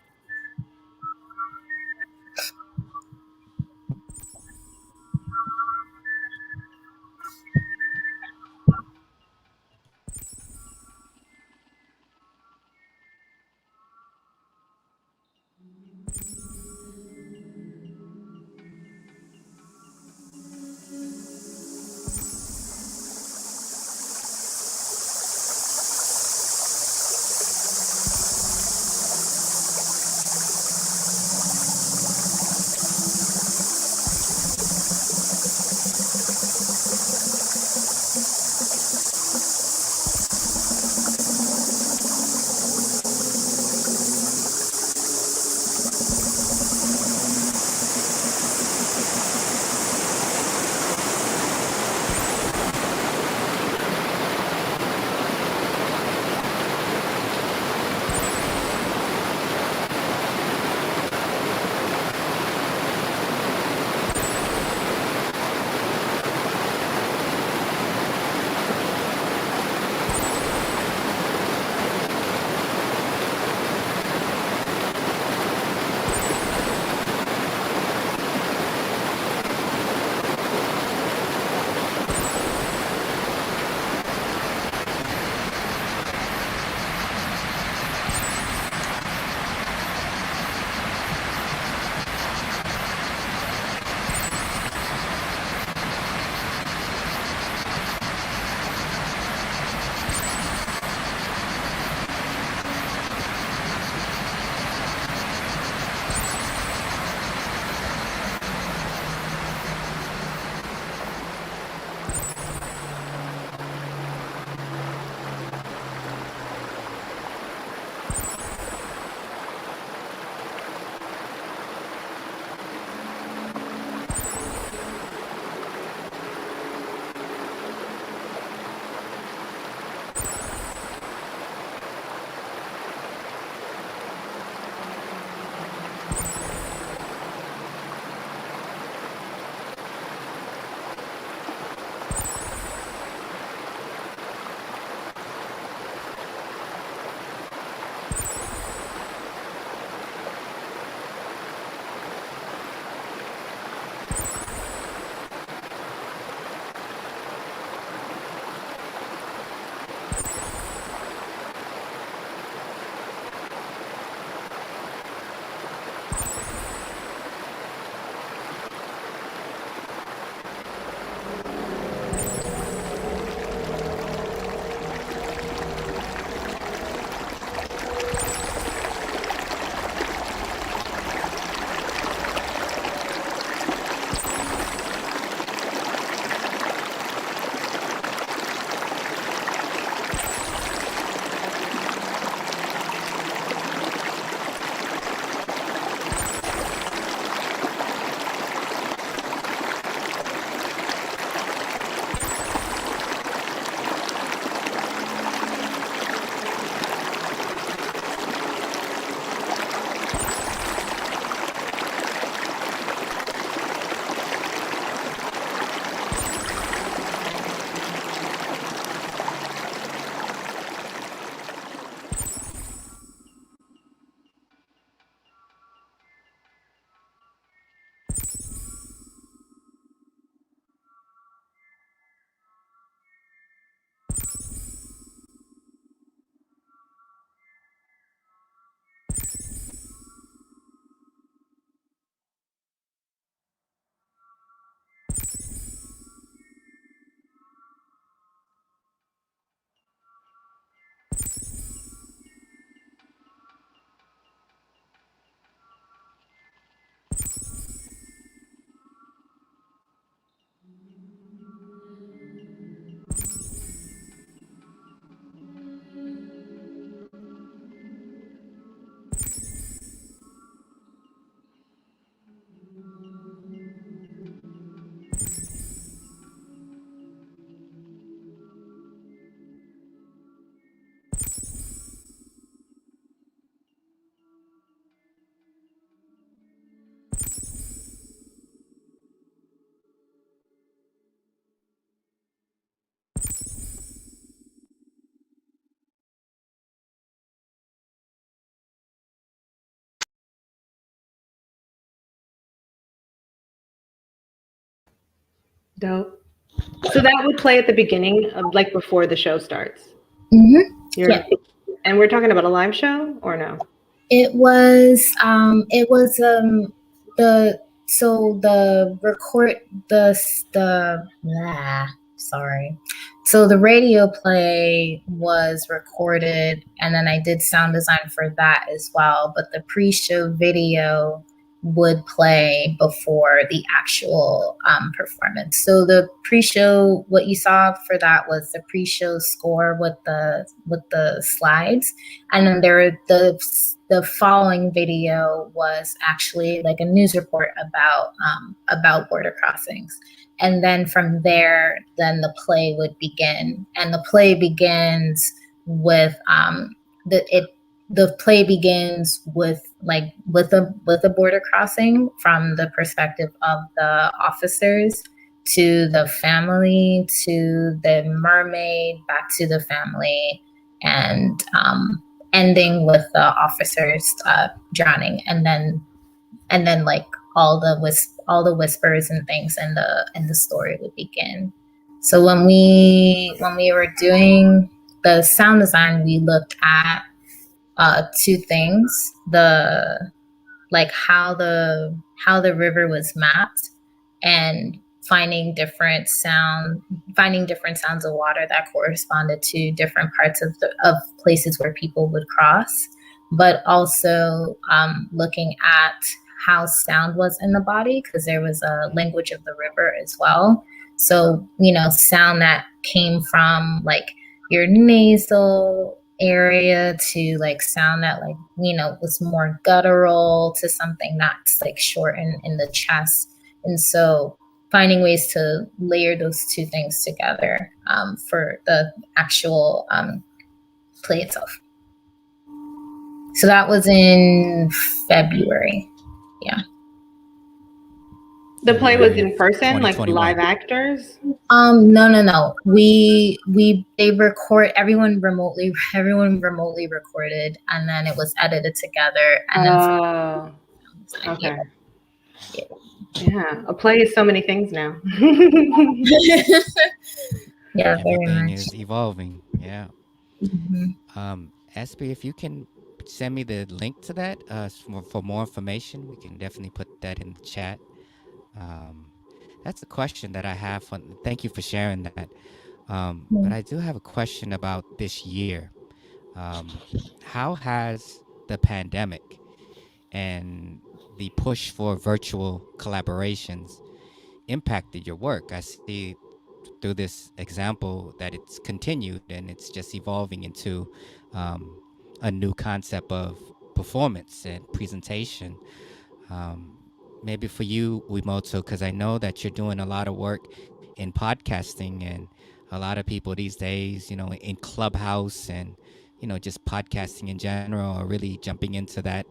Dope. So that would play at the beginning of like before the show starts. Mm-hmm. You're, Yeah. and we're talking about a live show or no? It was the so the record the sorry. So the radio play was recorded and then I did sound design for that as well, but the pre-show video would play before the actual performance. So the pre-show, what you saw for that was the pre-show score with the slides, and then the following video was actually like a news report about border crossings. And then from there, then the play would begin, and the play begins with the play begins with a border crossing from the perspective of the officers to the family to the mermaid back to the family, and ending with the officers drowning, and then like all the whispers and things, and the story would begin. So when we were doing the sound design, we looked at two things: the like how the river was mapped, and finding different sounds of water that corresponded to different parts of places where people would cross, but also looking at how sound was in the body, because there was a language of the river as well. So sound that came from like your nasal area to like sound that like was more guttural to something that's like short in the chest. And so finding ways to layer those two things together for the actual play itself. So that was in February. Yeah. The play was in person, like 2021. live actors? No. They record everyone remotely recorded, and then it was edited together, and then okay. Yeah. Yeah, a play is so many things now. Yeah, very Everything much. is evolving. Yeah. Espii, if you can send me the link to that for more information, we can definitely put that in the chat. That's a question that I have. Thank you for sharing that. But I do have a question about this year. How has the pandemic and the push for virtual collaborations impacted your work? I see through this example that it's continued and it's just evolving into a new concept of performance and presentation. Maybe for you, Wi-Moto, because I know that you're doing a lot of work in podcasting, and a lot of people these days, in Clubhouse and, just podcasting in general are really jumping into that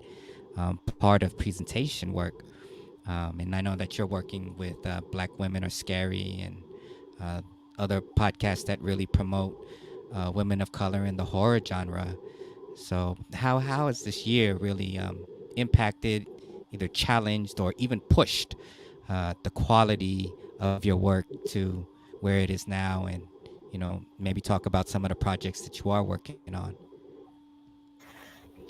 part of presentation work. And I know that you're working with Black Women Are Scary and other podcasts that really promote women of color in the horror genre. So how has this year really impacted, either challenged or even pushed the quality of your work to where it is now, and maybe talk about some of the projects that you are working on?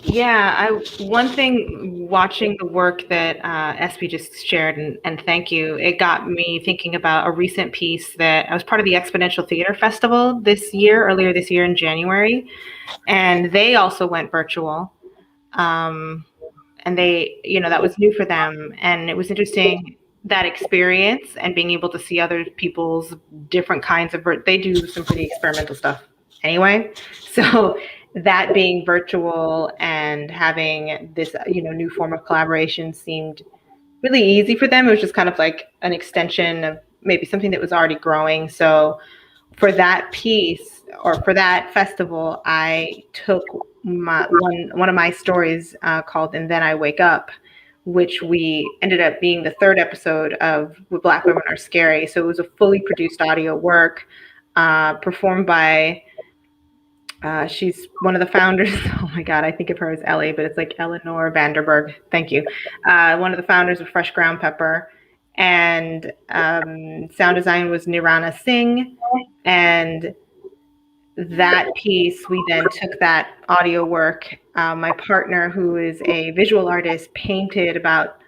Yeah, one thing watching the work that Espii just shared, and thank you, it got me thinking about a recent piece that I was part of the Exponential Theater Festival earlier this year in January, and they also went virtual. And they, that was new for them. And it was interesting, that experience and being able to see other people's different kinds of, they do some pretty experimental stuff anyway. So that being virtual and having this, new form of collaboration seemed really easy for them. It was just kind of like an extension of maybe something that was already growing. So for that piece, or for that festival, I took one of my stories called "And Then I Wake Up," which we ended up being the third episode of "Black Women Are Scary." So it was a fully produced audio work performed by. She's one of the founders. Oh my God, I think of her as Ellie, but it's like Eleanor Vanderberg. Thank you. One of the founders of Fresh Ground Pepper. and sound design was Nirana Singh. And that piece, we then took that audio work. My partner, who is a visual artist, painted about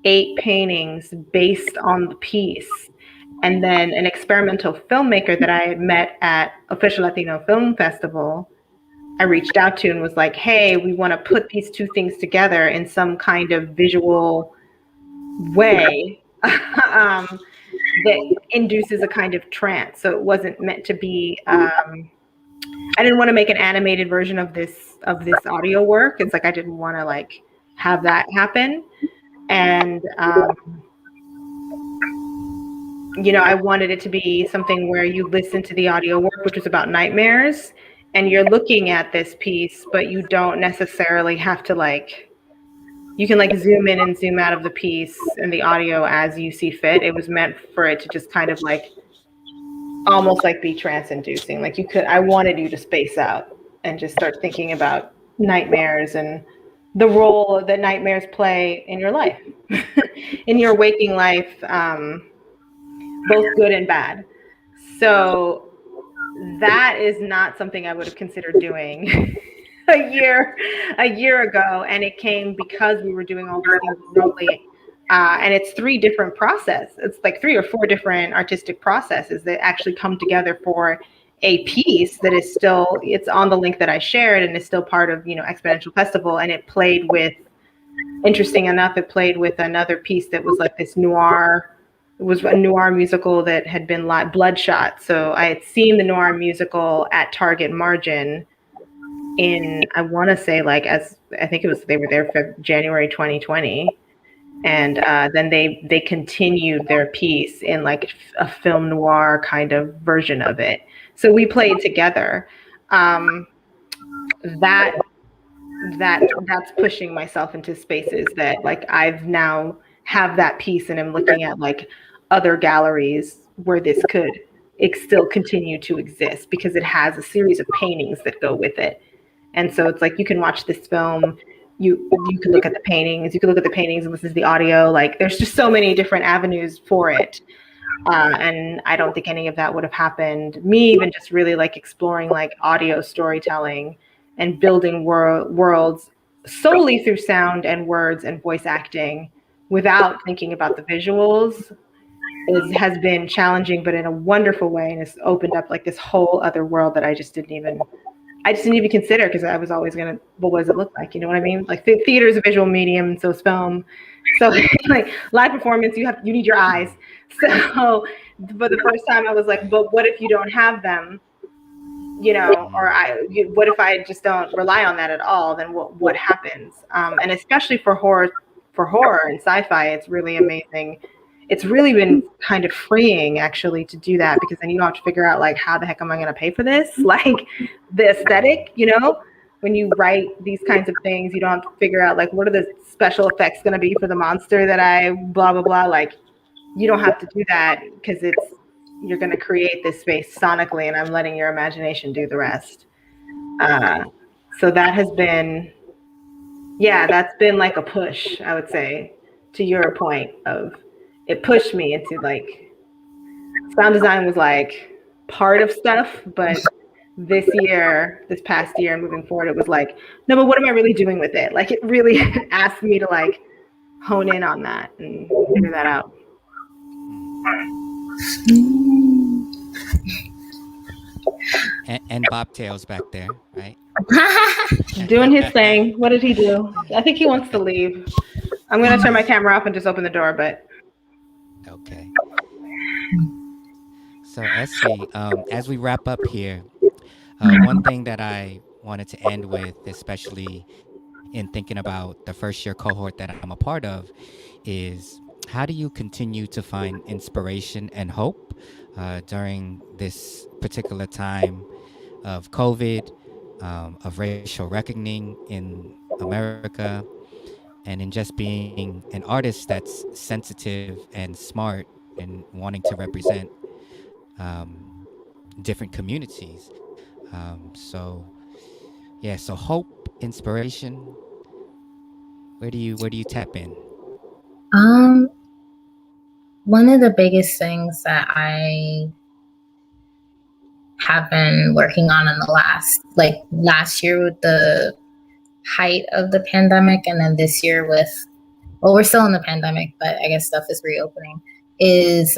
8 paintings based on the piece. And then an experimental filmmaker that I had met at Official Latino Film Festival, I reached out to and was like, hey, we want to put these two things together in some kind of visual way that induces a kind of trance. So it wasn't meant to be, I didn't want to make an animated version of this audio work. It's like I didn't want to like have that happen. And you know, I wanted it to be something where you listen to the audio work, which was about nightmares, and you're looking at this piece, but you don't necessarily have to like, you can like zoom in and zoom out of the piece and the audio as you see fit. It was meant for it to just kind of like almost like be trance inducing. Like I wanted you to space out and just start thinking about nightmares and the role that nightmares play in your life, in your waking life, both good and bad. So that is not something I would have considered doing a year ago. And it came because we were doing all these things remotely. And it's 3 different processes. It's like 3 or 4 different artistic processes that actually come together for a piece that is still, it's on the link that I shared and is still part of, you know, Exponential Festival. And it played with, interesting enough, it played with another piece that was like this noir. It was a noir musical that had been Bloodshot. So I had seen the noir musical at Target Margin in, I want to say like, I think it was, they were there for January 2020. And then they continued their piece in like a film noir kind of version of it. So we played together. That's pushing myself into spaces that like I've now have that piece and I'm looking at like other galleries where this could still continue to exist because it has a series of paintings that go with it. And so it's like you can watch this film, you can look at the paintings, and listen to the audio. Like there's just so many different avenues for it. And I don't think any of that would have happened. Me even just really like exploring like audio storytelling and building worlds solely through sound and words and voice acting without thinking about the visuals has been challenging, but in a wonderful way. And it's opened up like this whole other world that I just didn't even consider, because I was always gonna, well, what does it look like? You know what I mean? Like theater is a visual medium, so is film. So like live performance, you need your eyes. So for the first time I was like, but what if you don't have them? You know, or what if I just don't rely on that at all? Then what happens? And especially for horror and sci-fi, it's really amazing. It's really been kind of freeing actually to do that, because then you don't have to figure out like, how the heck am I going to pay for this? Like the aesthetic, you know, when you write these kinds of things, you don't have to figure out like, what are the special effects going to be for the monster that I blah, blah, blah. Like you don't have to do that because you're going to create this space sonically, and I'm letting your imagination do the rest. So that has been, that's been like a push, I would say, to your point of, it pushed me into like, sound design was like part of stuff, but this past year and moving forward, it was like, no, but what am I really doing with it? Like it really asked me to like hone in on that and figure that out. And Bobtail's back there, right? Doing his thing. What did he do? I think he wants to leave. I'm going to turn my camera off and just open the door, but. Okay. So Espii, as we wrap up here, one thing that I wanted to end with, especially in thinking about the first year cohort that I'm a part of, is how do you continue to find inspiration and hope during this particular time of COVID, of racial reckoning in America, and in just being an artist that's sensitive and smart and wanting to represent different communities. So hope, inspiration. Where do you tap in? one of the biggest things that I have been working on in the last year with the height of the pandemic, and then this year with, well, we're still in the pandemic, but I guess stuff is reopening, is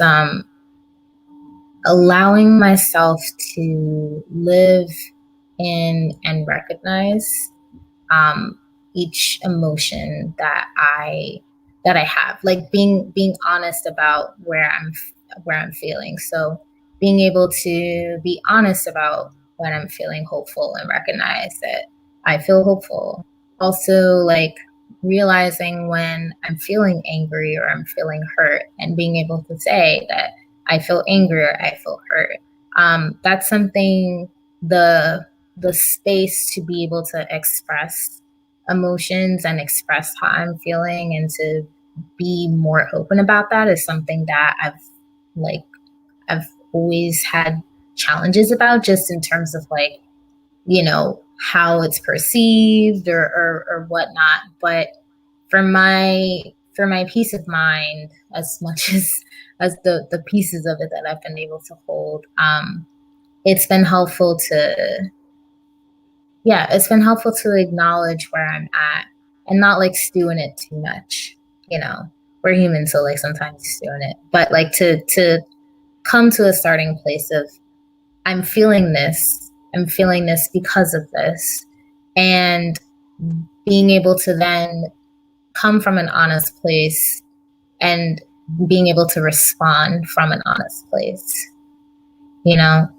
allowing myself to live in and recognize um, each emotion that I have, like being honest about where I'm feeling. So being able to be honest about when I'm feeling hopeful and recognize that I feel hopeful. Also, like realizing when I'm feeling angry or I'm feeling hurt, and being able to say that I feel angry or I feel hurt. That's something, the space to be able to express emotions and express how I'm feeling and to be more open about that is something that like I've always had challenges about, just in terms of like, how it's perceived or whatnot. But for my peace of mind, as much as the pieces of it that I've been able to hold, it's been helpful to acknowledge where I'm at and not like stew in it too much. We're human, so like sometimes you stew in it, but like to come to a starting place of I'm feeling this. I'm feeling this because of this, and being able to then come from an honest place and being able to respond from an honest place. You know,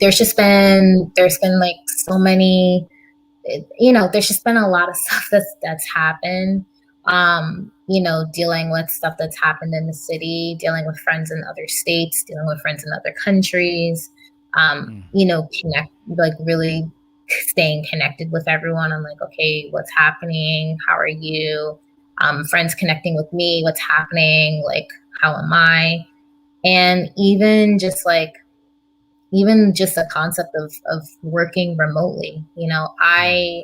there's been like so many, there's just been a lot of stuff that's happened. Dealing with stuff that's happened in the city, dealing with friends in other states, dealing with friends in other countries. Connect, like really staying connected with everyone. I'm like, okay, what's happening? How are you? Friends connecting with me, what's happening? Like, how am I? And even just the concept of working remotely. I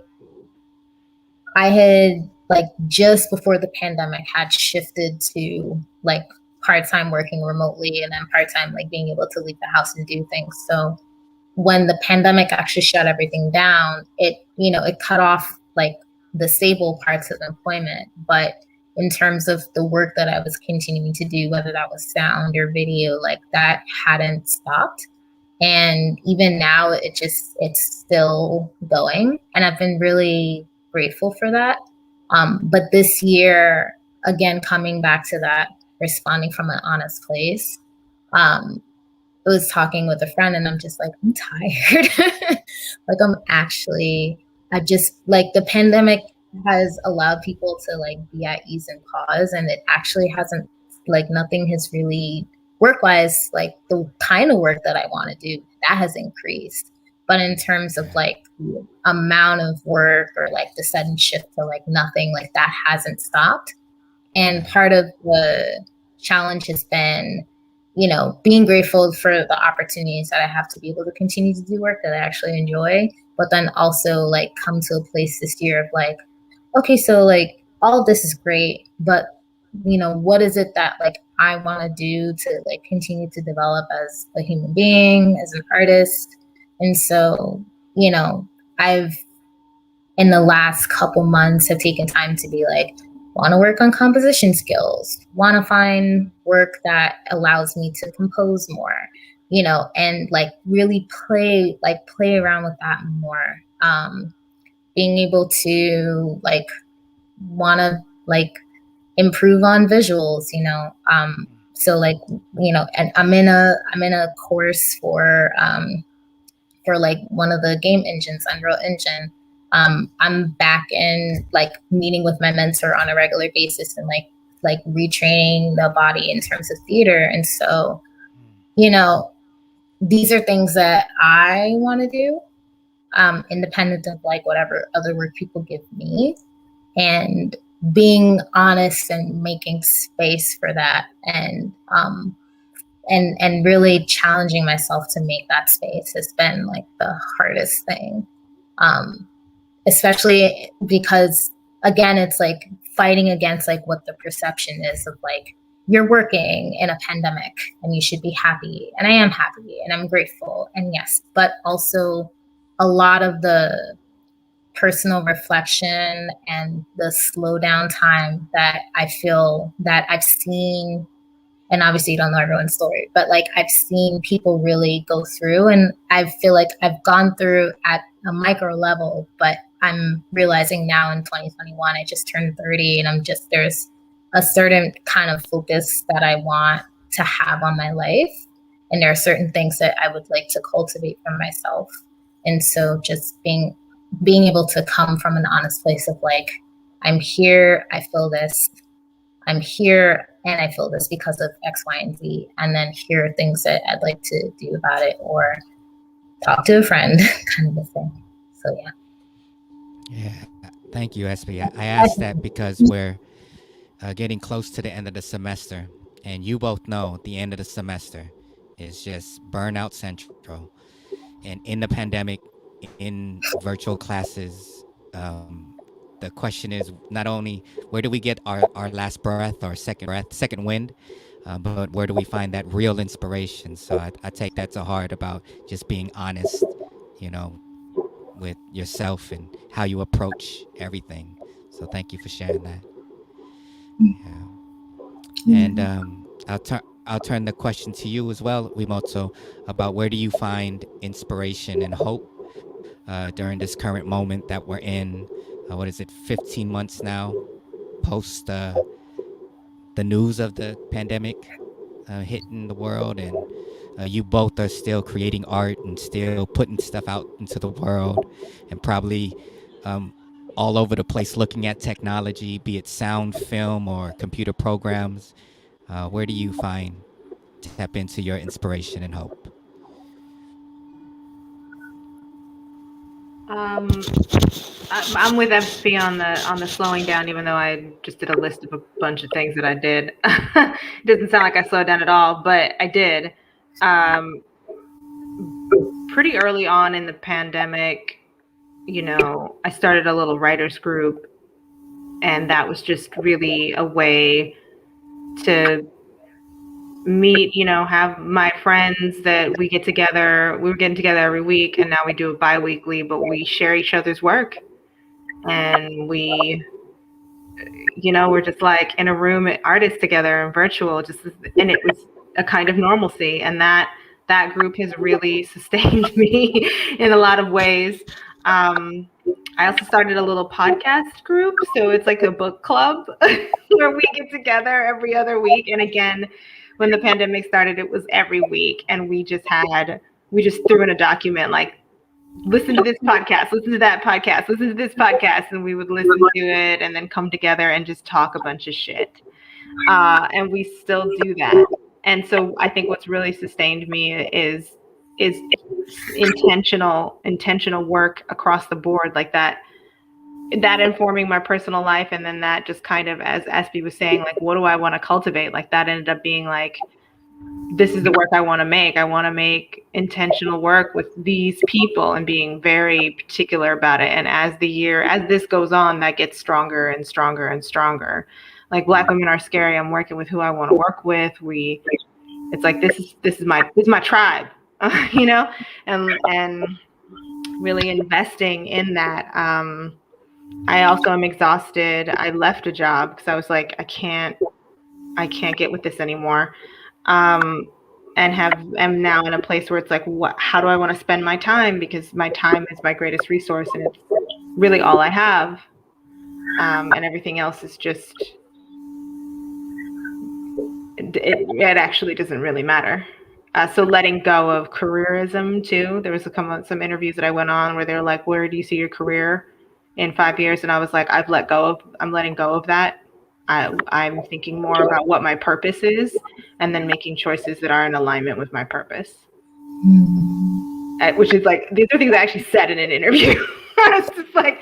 had, like, just before the pandemic, had shifted to like part-time working remotely, and then part-time like being able to leave the house and do things. So when the pandemic actually shut everything down, it cut off like the stable parts of employment. But in terms of the work that I was continuing to do, whether that was sound or video, like that hadn't stopped. And even now it's still going, and I've been really grateful for that. But this year, again, coming back to that, responding from an honest place, I was talking with a friend, and I'm just like, I'm tired. Like, I just, like, the pandemic has allowed people to like be at ease and pause, and it actually hasn't, like, nothing has really, work-wise, like the kind of work that I want to do, that has increased. But in terms of like the amount of work or like the sudden shift to like nothing, like that hasn't stopped. And part of the challenge has been, being grateful for the opportunities that I have to be able to continue to do work that I actually enjoy, but then also like come to a place this year of like, okay, so like all of this is great, but what is it that like I want to do to like continue to develop as a human being, as an artist? And so, I've, in the last couple months, have taken time to be like, want to work on composition skills, want to find work that allows me to compose more, and like really play around with that more. Being able to like want to like improve on visuals, so like, and I'm in a course for like one of the game engines, Unreal Engine. I'm back in like meeting with my mentor on a regular basis and like retraining the body in terms of theater. And so, these are things that I want to do, independent of like whatever other work people give me, and being honest and making space for that, and really challenging myself to make that space has been like the hardest thing. Especially because, again, it's like fighting against like what the perception is of like, you're working in a pandemic and you should be happy. And I am happy and I'm grateful. And yes, but also a lot of the personal reflection and the slow down time that I feel that I've seen, and obviously you don't know everyone's story, but like I've seen people really go through, and I feel like I've gone through at a micro level, but I'm realizing now in 2021, I just turned 30 and there's a certain kind of focus that I want to have on my life. And there are certain things that I would like to cultivate for myself. And so just being able to come from an honest place of like, I'm here, I feel this, I'm here and I feel this because of X, Y, and Z. And then here are things that I'd like to do about it or talk to a friend kind of a thing. So, yeah. Yeah. Thank you, Espii. I asked that because we're getting close to the end of the semester. And you both know the end of the semester is just burnout central. And in the pandemic, in virtual classes, the question is not only where do we get our last breath or second wind, but where do we find that real inspiration? So I take that to heart about just being honest, you know, with yourself and how you approach everything. So thank you for sharing that. Yeah. And I'll turn the question to you as well, Wi-Moto, about where do you find inspiration and hope during this current moment that we're in. What is it, 15 months now post the news of the pandemic hitting the world, and you both are still creating art and still putting stuff out into the world, and probably all over the place looking at technology, be it sound, film, or computer programs. Where do you tap into your inspiration and hope? I'm with Espii on the slowing down, even though I just did a list of a bunch of things that I did. It doesn't sound like I slowed down at all, but I did. Pretty early on in the pandemic, I started a little writers group, and that was just really a way to meet, have my friends that we get together. We were getting together every week, and now we do it bi-weekly, but we share each other's work. And we're just like in a room at artists together and virtual, and it was a kind of normalcy. And that group has really sustained me in a lot of ways. I also started a little podcast group. So it's like a book club where we get together every other week. And again, when the pandemic started, it was every week. And we just threw in a document like, listen to this podcast, listen to that podcast, listen to this podcast. And we would listen to it and then come together and just talk a bunch of shit. And we still do that. And so I think what's really sustained me is intentional work across the board, like that informing my personal life. And then that just kind of, as Espii was saying, like, what do I want to cultivate? Like that ended up being like, this is the work I want to make. I want to make intentional work with these people and being very particular about it. And as this goes on, that gets stronger and stronger and stronger. Like Black women are scary. I'm working with who I want to work with. It's like, this is my tribe, and really investing in that. I also am exhausted. I left a job because I was like, I can't get with this anymore. And am now in a place where it's like, how do I want to spend my time? Because my time is my greatest resource, and it's really all I have. And everything else is just, it actually doesn't really matter. So letting go of careerism too. There was some interviews that I went on where they're like, where do you see your career in 5 years? And I was like, I'm letting go of that. I'm thinking more about what my purpose is, and then making choices that are in alignment with my purpose. Which is like, these are things I actually said in an interview. It's just like,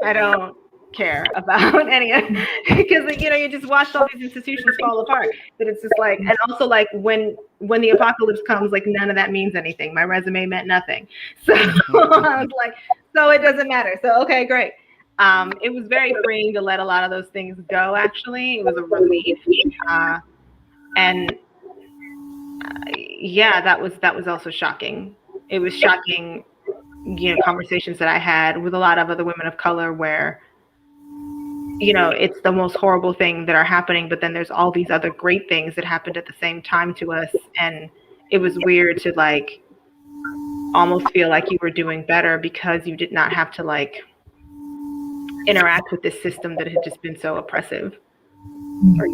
I don't care about any of it, because you just watched all these institutions fall apart. But it's just like, and also like when the apocalypse comes, like none of that means anything. My resume meant nothing. So I was like, so it doesn't matter. So okay, great. It was very freeing to let a lot of those things go. Actually, it was a relief. And yeah, that was also shocking. It was shocking, conversations that I had with a lot of other women of color where, it's the most horrible thing that are happening, but then there's all these other great things that happened at the same time to us. And it was weird to like almost feel like you were doing better because you did not have to like interact with this system that had just been so oppressive, or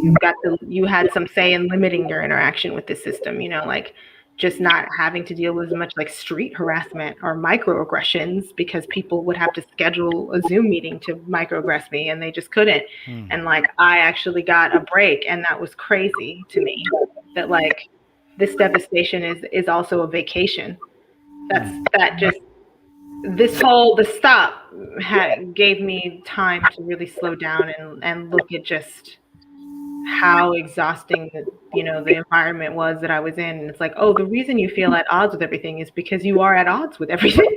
you had some say in limiting your interaction with this system, like just not having to deal with as much like street harassment or microaggressions because people would have to schedule a Zoom meeting to microaggress me and they just couldn't. And like I actually got a break, and that was crazy to me, that like this devastation is also a vacation. The stop gave me time to really slow down and look at just how exhausting the environment was that I was in. And it's like, oh, the reason you feel at odds with everything is because you are at odds with everything.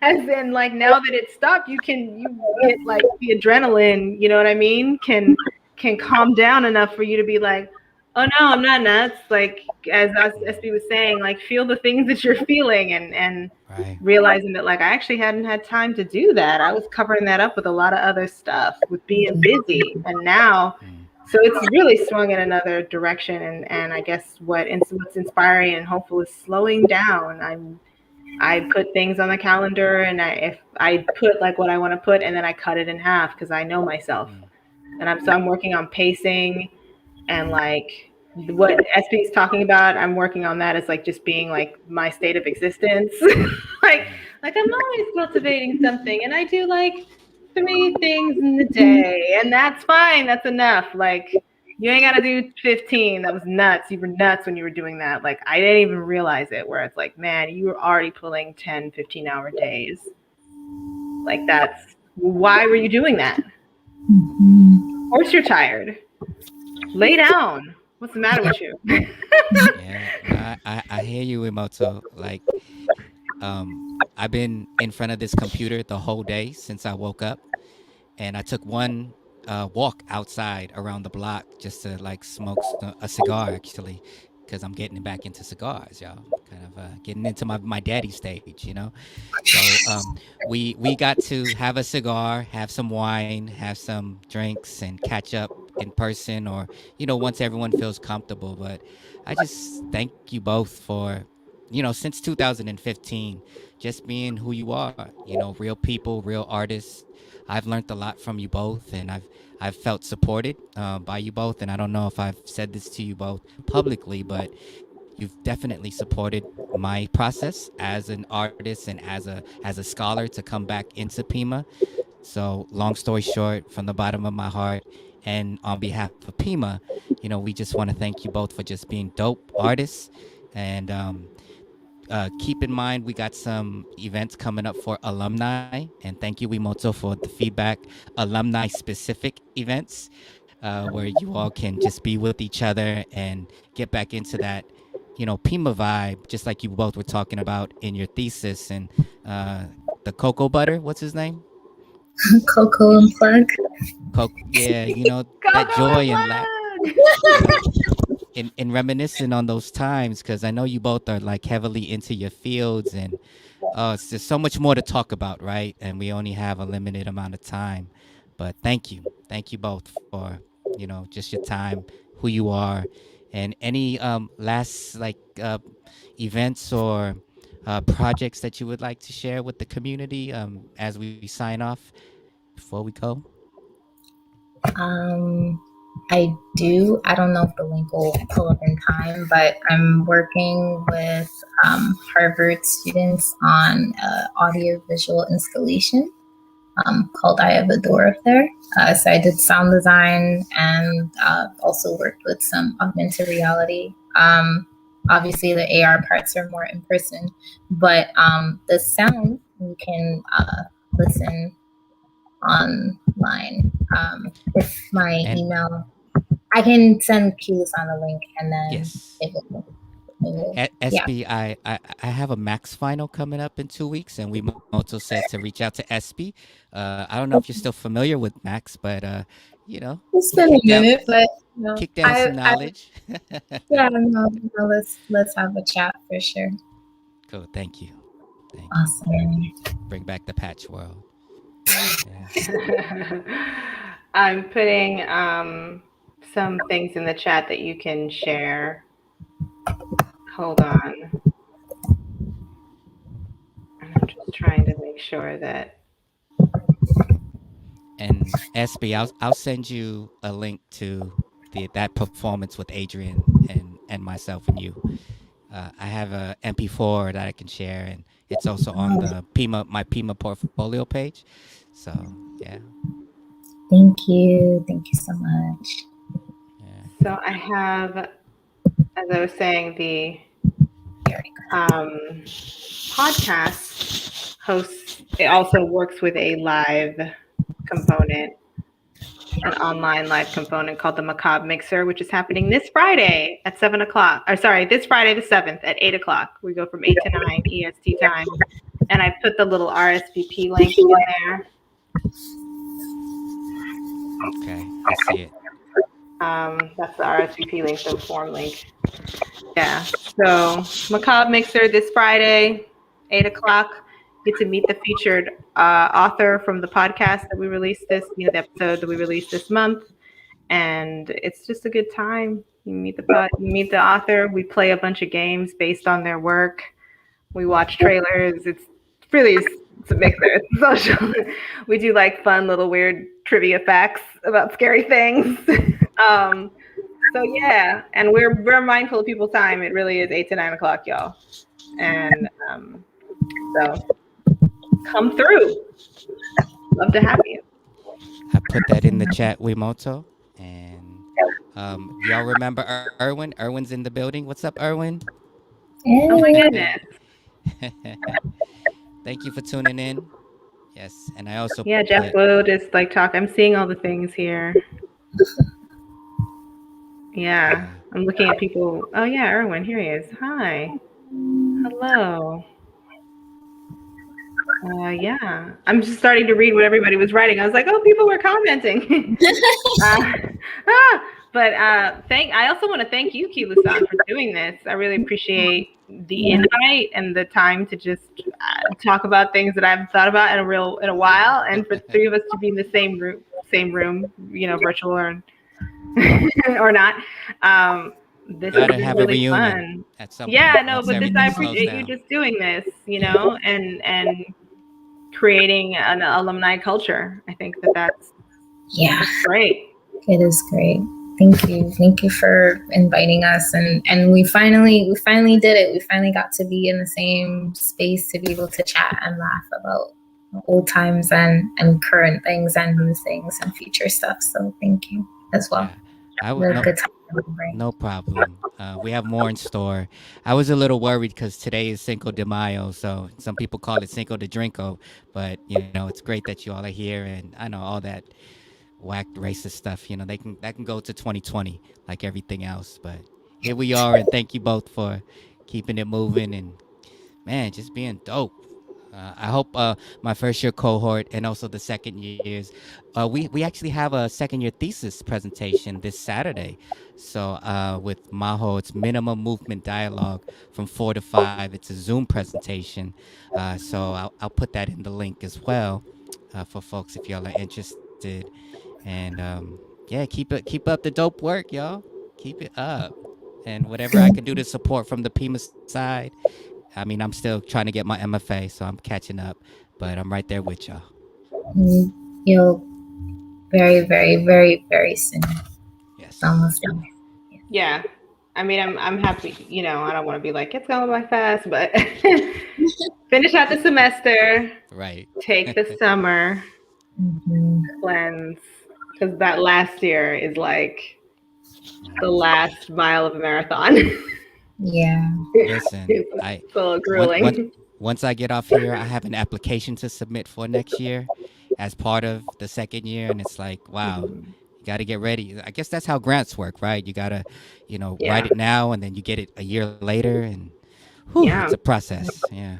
As in, like, now that it stopped, you get like the adrenaline, you know what I mean, can calm down enough for you to be like, oh no, I'm not nuts. Like, as Espii was saying, like, feel the things that you're feeling, and Right. realizing that like I actually hadn't had time to do that. I was covering that up with a lot of other stuff, with being busy. And now, so it's really swung in another direction. And I guess what's inspiring and hopeful is slowing down. I put things on the calendar, and if I put like what I want to put, and then I cut it in half because I know myself. And I'm working on pacing, and like what Espii is talking about, I'm working on that as like just being like my state of existence. like I'm always cultivating something, and I do like 3 things in the day, and that's fine. That's enough. Like, you ain't got to do 15. That was nuts. You were nuts when you were doing that. Like, I didn't even realize it, where it's like, man, you were already pulling 10, 15-hour days. Like, why were you doing that? Of course you're tired. Lay down. What's the matter with you? Yeah, I hear you, Wi-Moto. Like, I've been in front of this computer the whole day since I woke up, and I took one walk outside around the block just to like smoke a cigar, actually, because I'm getting back into cigars, y'all. Kind of getting into my daddy stage, you know. So we got to have a cigar, have some wine, have some drinks, and catch up in person, or once everyone feels comfortable. But I just thank you both for since 2015, just being who you are. Real people, real artists. I've learned a lot from you both, and I've felt supported by you both. And I don't know if I've said this to you both publicly, but you've definitely supported my process as an artist and as a scholar to come back into PIMA. So, long story short, from the bottom of my heart and on behalf of PIMA, we just want to thank you both for just being dope artists. And keep in mind, we got some events coming up for alumni. And thank you, Wi-Moto, for the feedback. Alumni specific events where you all can just be with each other and get back into that PIMA vibe, just like you both were talking about in your thesis. And the cocoa butter, what's his name? Cocoa and plug. Yeah, that joy and laugh. In reminiscing on those times, because I know you both are like heavily into your fields, and it's just so much more to talk about, right? And we only have a limited amount of time. But thank you both for just your time, who you are, and any last like events or projects that you would like to share with the community as we sign off before we go. I do. I don't know if the link will pull up in time, but I'm working with Harvard students on audiovisual installation called I Have a Door Up There. So I did sound design and also worked with some augmented reality. Obviously, the AR parts are more in person, but the sound you can listen online. With my email, I can send cues on the link, and then yes. it will Espii, I have a Max final coming up in 2 weeks, and Wi-Moto said to reach out to Espii. I don't know if you're still familiar with Max, but you know, It's been a kick down minute, but you know, kick down some I knowledge. yeah, no, no, let's have a chat for sure. Cool. Thank you. Thank you. Awesome. Bring back the patch world. Yeah. I'm putting some things in the chat that you can share. Hold on. I'm just trying to make sure that. And Espii, I'll send you a link to that performance with Adrian and myself and you. I have a MP4 that I can share, and it's also on the my PIMA portfolio page. So yeah, Thank you so much. yeah. So I have, as I was saying, the podcast hosts. It also works with a live component, an online live component called the Macabre Mixer, which is happening this Friday at 7 o'clock. Or sorry, this Friday the 7th at 8 o'clock. We go from 8 to 9 EST time. And I put the little RSVP link in there. Okay, I see it. That's the RSVP link, the form link. Yeah. So Macabre Mixer this Friday, 8 o'clock. Get to meet the featured author from the podcast that we released the episode that we released this month. And it's just a good time. You meet the author. We play a bunch of games based on their work. We watch trailers. It's a mixer. It's social. We do like fun little weird trivia facts about scary things. So yeah, and we're mindful of people's time. It really is 8 to 9 o'clock, y'all. And so come through. Love to have you. I put that in the chat, Wi-Moto. And y'all remember Erwin? Erwin's in the building. What's up, Erwin? Oh my goodness. Thank you for tuning in. Yes, and I also Jeff will just like talk. I'm seeing all the things here. Yeah, I'm looking at people. Oh yeah, Erwin, here he is. Hi. Hello. Yeah, I'm just starting to read what everybody was writing. I was like, oh, people were commenting. I also want to thank you, Kilu-san, for doing this. I really appreciate the invite and the time to just talk about things that I've thought about in a while, and for the three of us to be in the same room, virtual or not. This gotta is have really a reunion fun. at some Yeah, point. no, but I appreciate you just doing this, and creating an alumni culture. I think that's great. It is great. Thank you for inviting us, and we finally did it. We finally got to be in the same space to be able to chat and laugh about old times and current things and new things and future stuff. So thank you as well. Yeah. No problem. We have more in store. I was a little worried because today is Cinco de Mayo, so some people call it Cinco de Drinko, but it's great that you all are here, and I know all that whacked racist stuff. That can go to 2020 like everything else, but here we are, and thank you both for keeping it moving and man, just being dope. I hope my first year cohort and also the second years, we actually have a second year thesis presentation this Saturday. So with Maho, it's minimum movement dialogue from 4 to 5. It's a Zoom presentation. So I'll put that in the link as well for folks if y'all are interested. And yeah, keep up the dope work, y'all. Keep it up. And whatever I can do to support from the PIMA side. I mean, I'm still trying to get my MFA, so I'm catching up, but I'm right there with y'all. You'll very, very, very, very soon. Yes. Almost done. Yeah. I mean, I'm happy, I don't want to be like, it's going by fast, but finish out the semester. Right. Take the summer, cleanse, because that last year is like the last mile of a marathon. Yeah. Listen, it's so grueling. Once I get off here, I have an application to submit for next year as part of the second year, and it's like, wow, you got to get ready. I guess that's how grants work, right? You got to, write it now, and then you get it a year later, and it's a process. Yeah.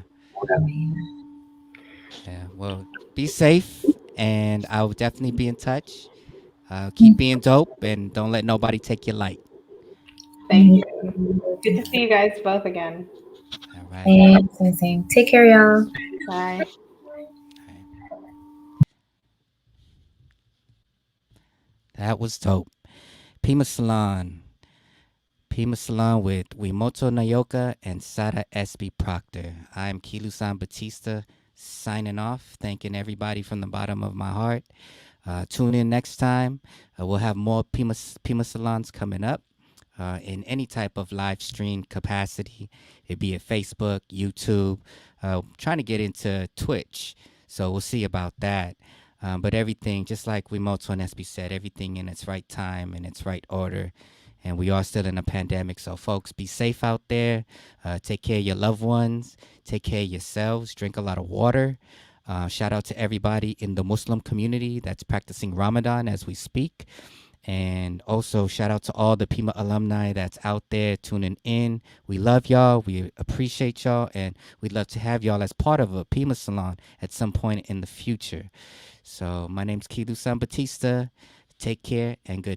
Yeah. Well, be safe, and I will definitely be in touch. Keep being dope and don't let nobody take your light. Thank you. Good to see you guys both again. All right. Same. Take care, y'all. Bye. That was dope. PIMA Salon. PIMA Salon with Wi-Moto Nyoka and Sadah Espii Proctor. I'm Kilu-san Batista signing off, thanking everybody from the bottom of my heart. Tune in next time. We'll have more PIMA Salons coming up in any type of live stream capacity. It'd be at Facebook, YouTube, trying to get into Twitch. So we'll see about that. But everything, just like Wi-Moto and Espii said, everything in its right time and its right order. And we are still in a pandemic, so folks, be safe out there. Take care of your loved ones. Take care of yourselves. Drink a lot of water. Shout out to everybody in the Muslim community that's practicing Ramadan as we speak. And also shout out to all the PIMA alumni that's out there tuning in. We love y'all. We appreciate y'all. And we'd love to have y'all as part of a PIMA Salon at some point in the future. So my name's Kilu-san Batista. Take care and good night.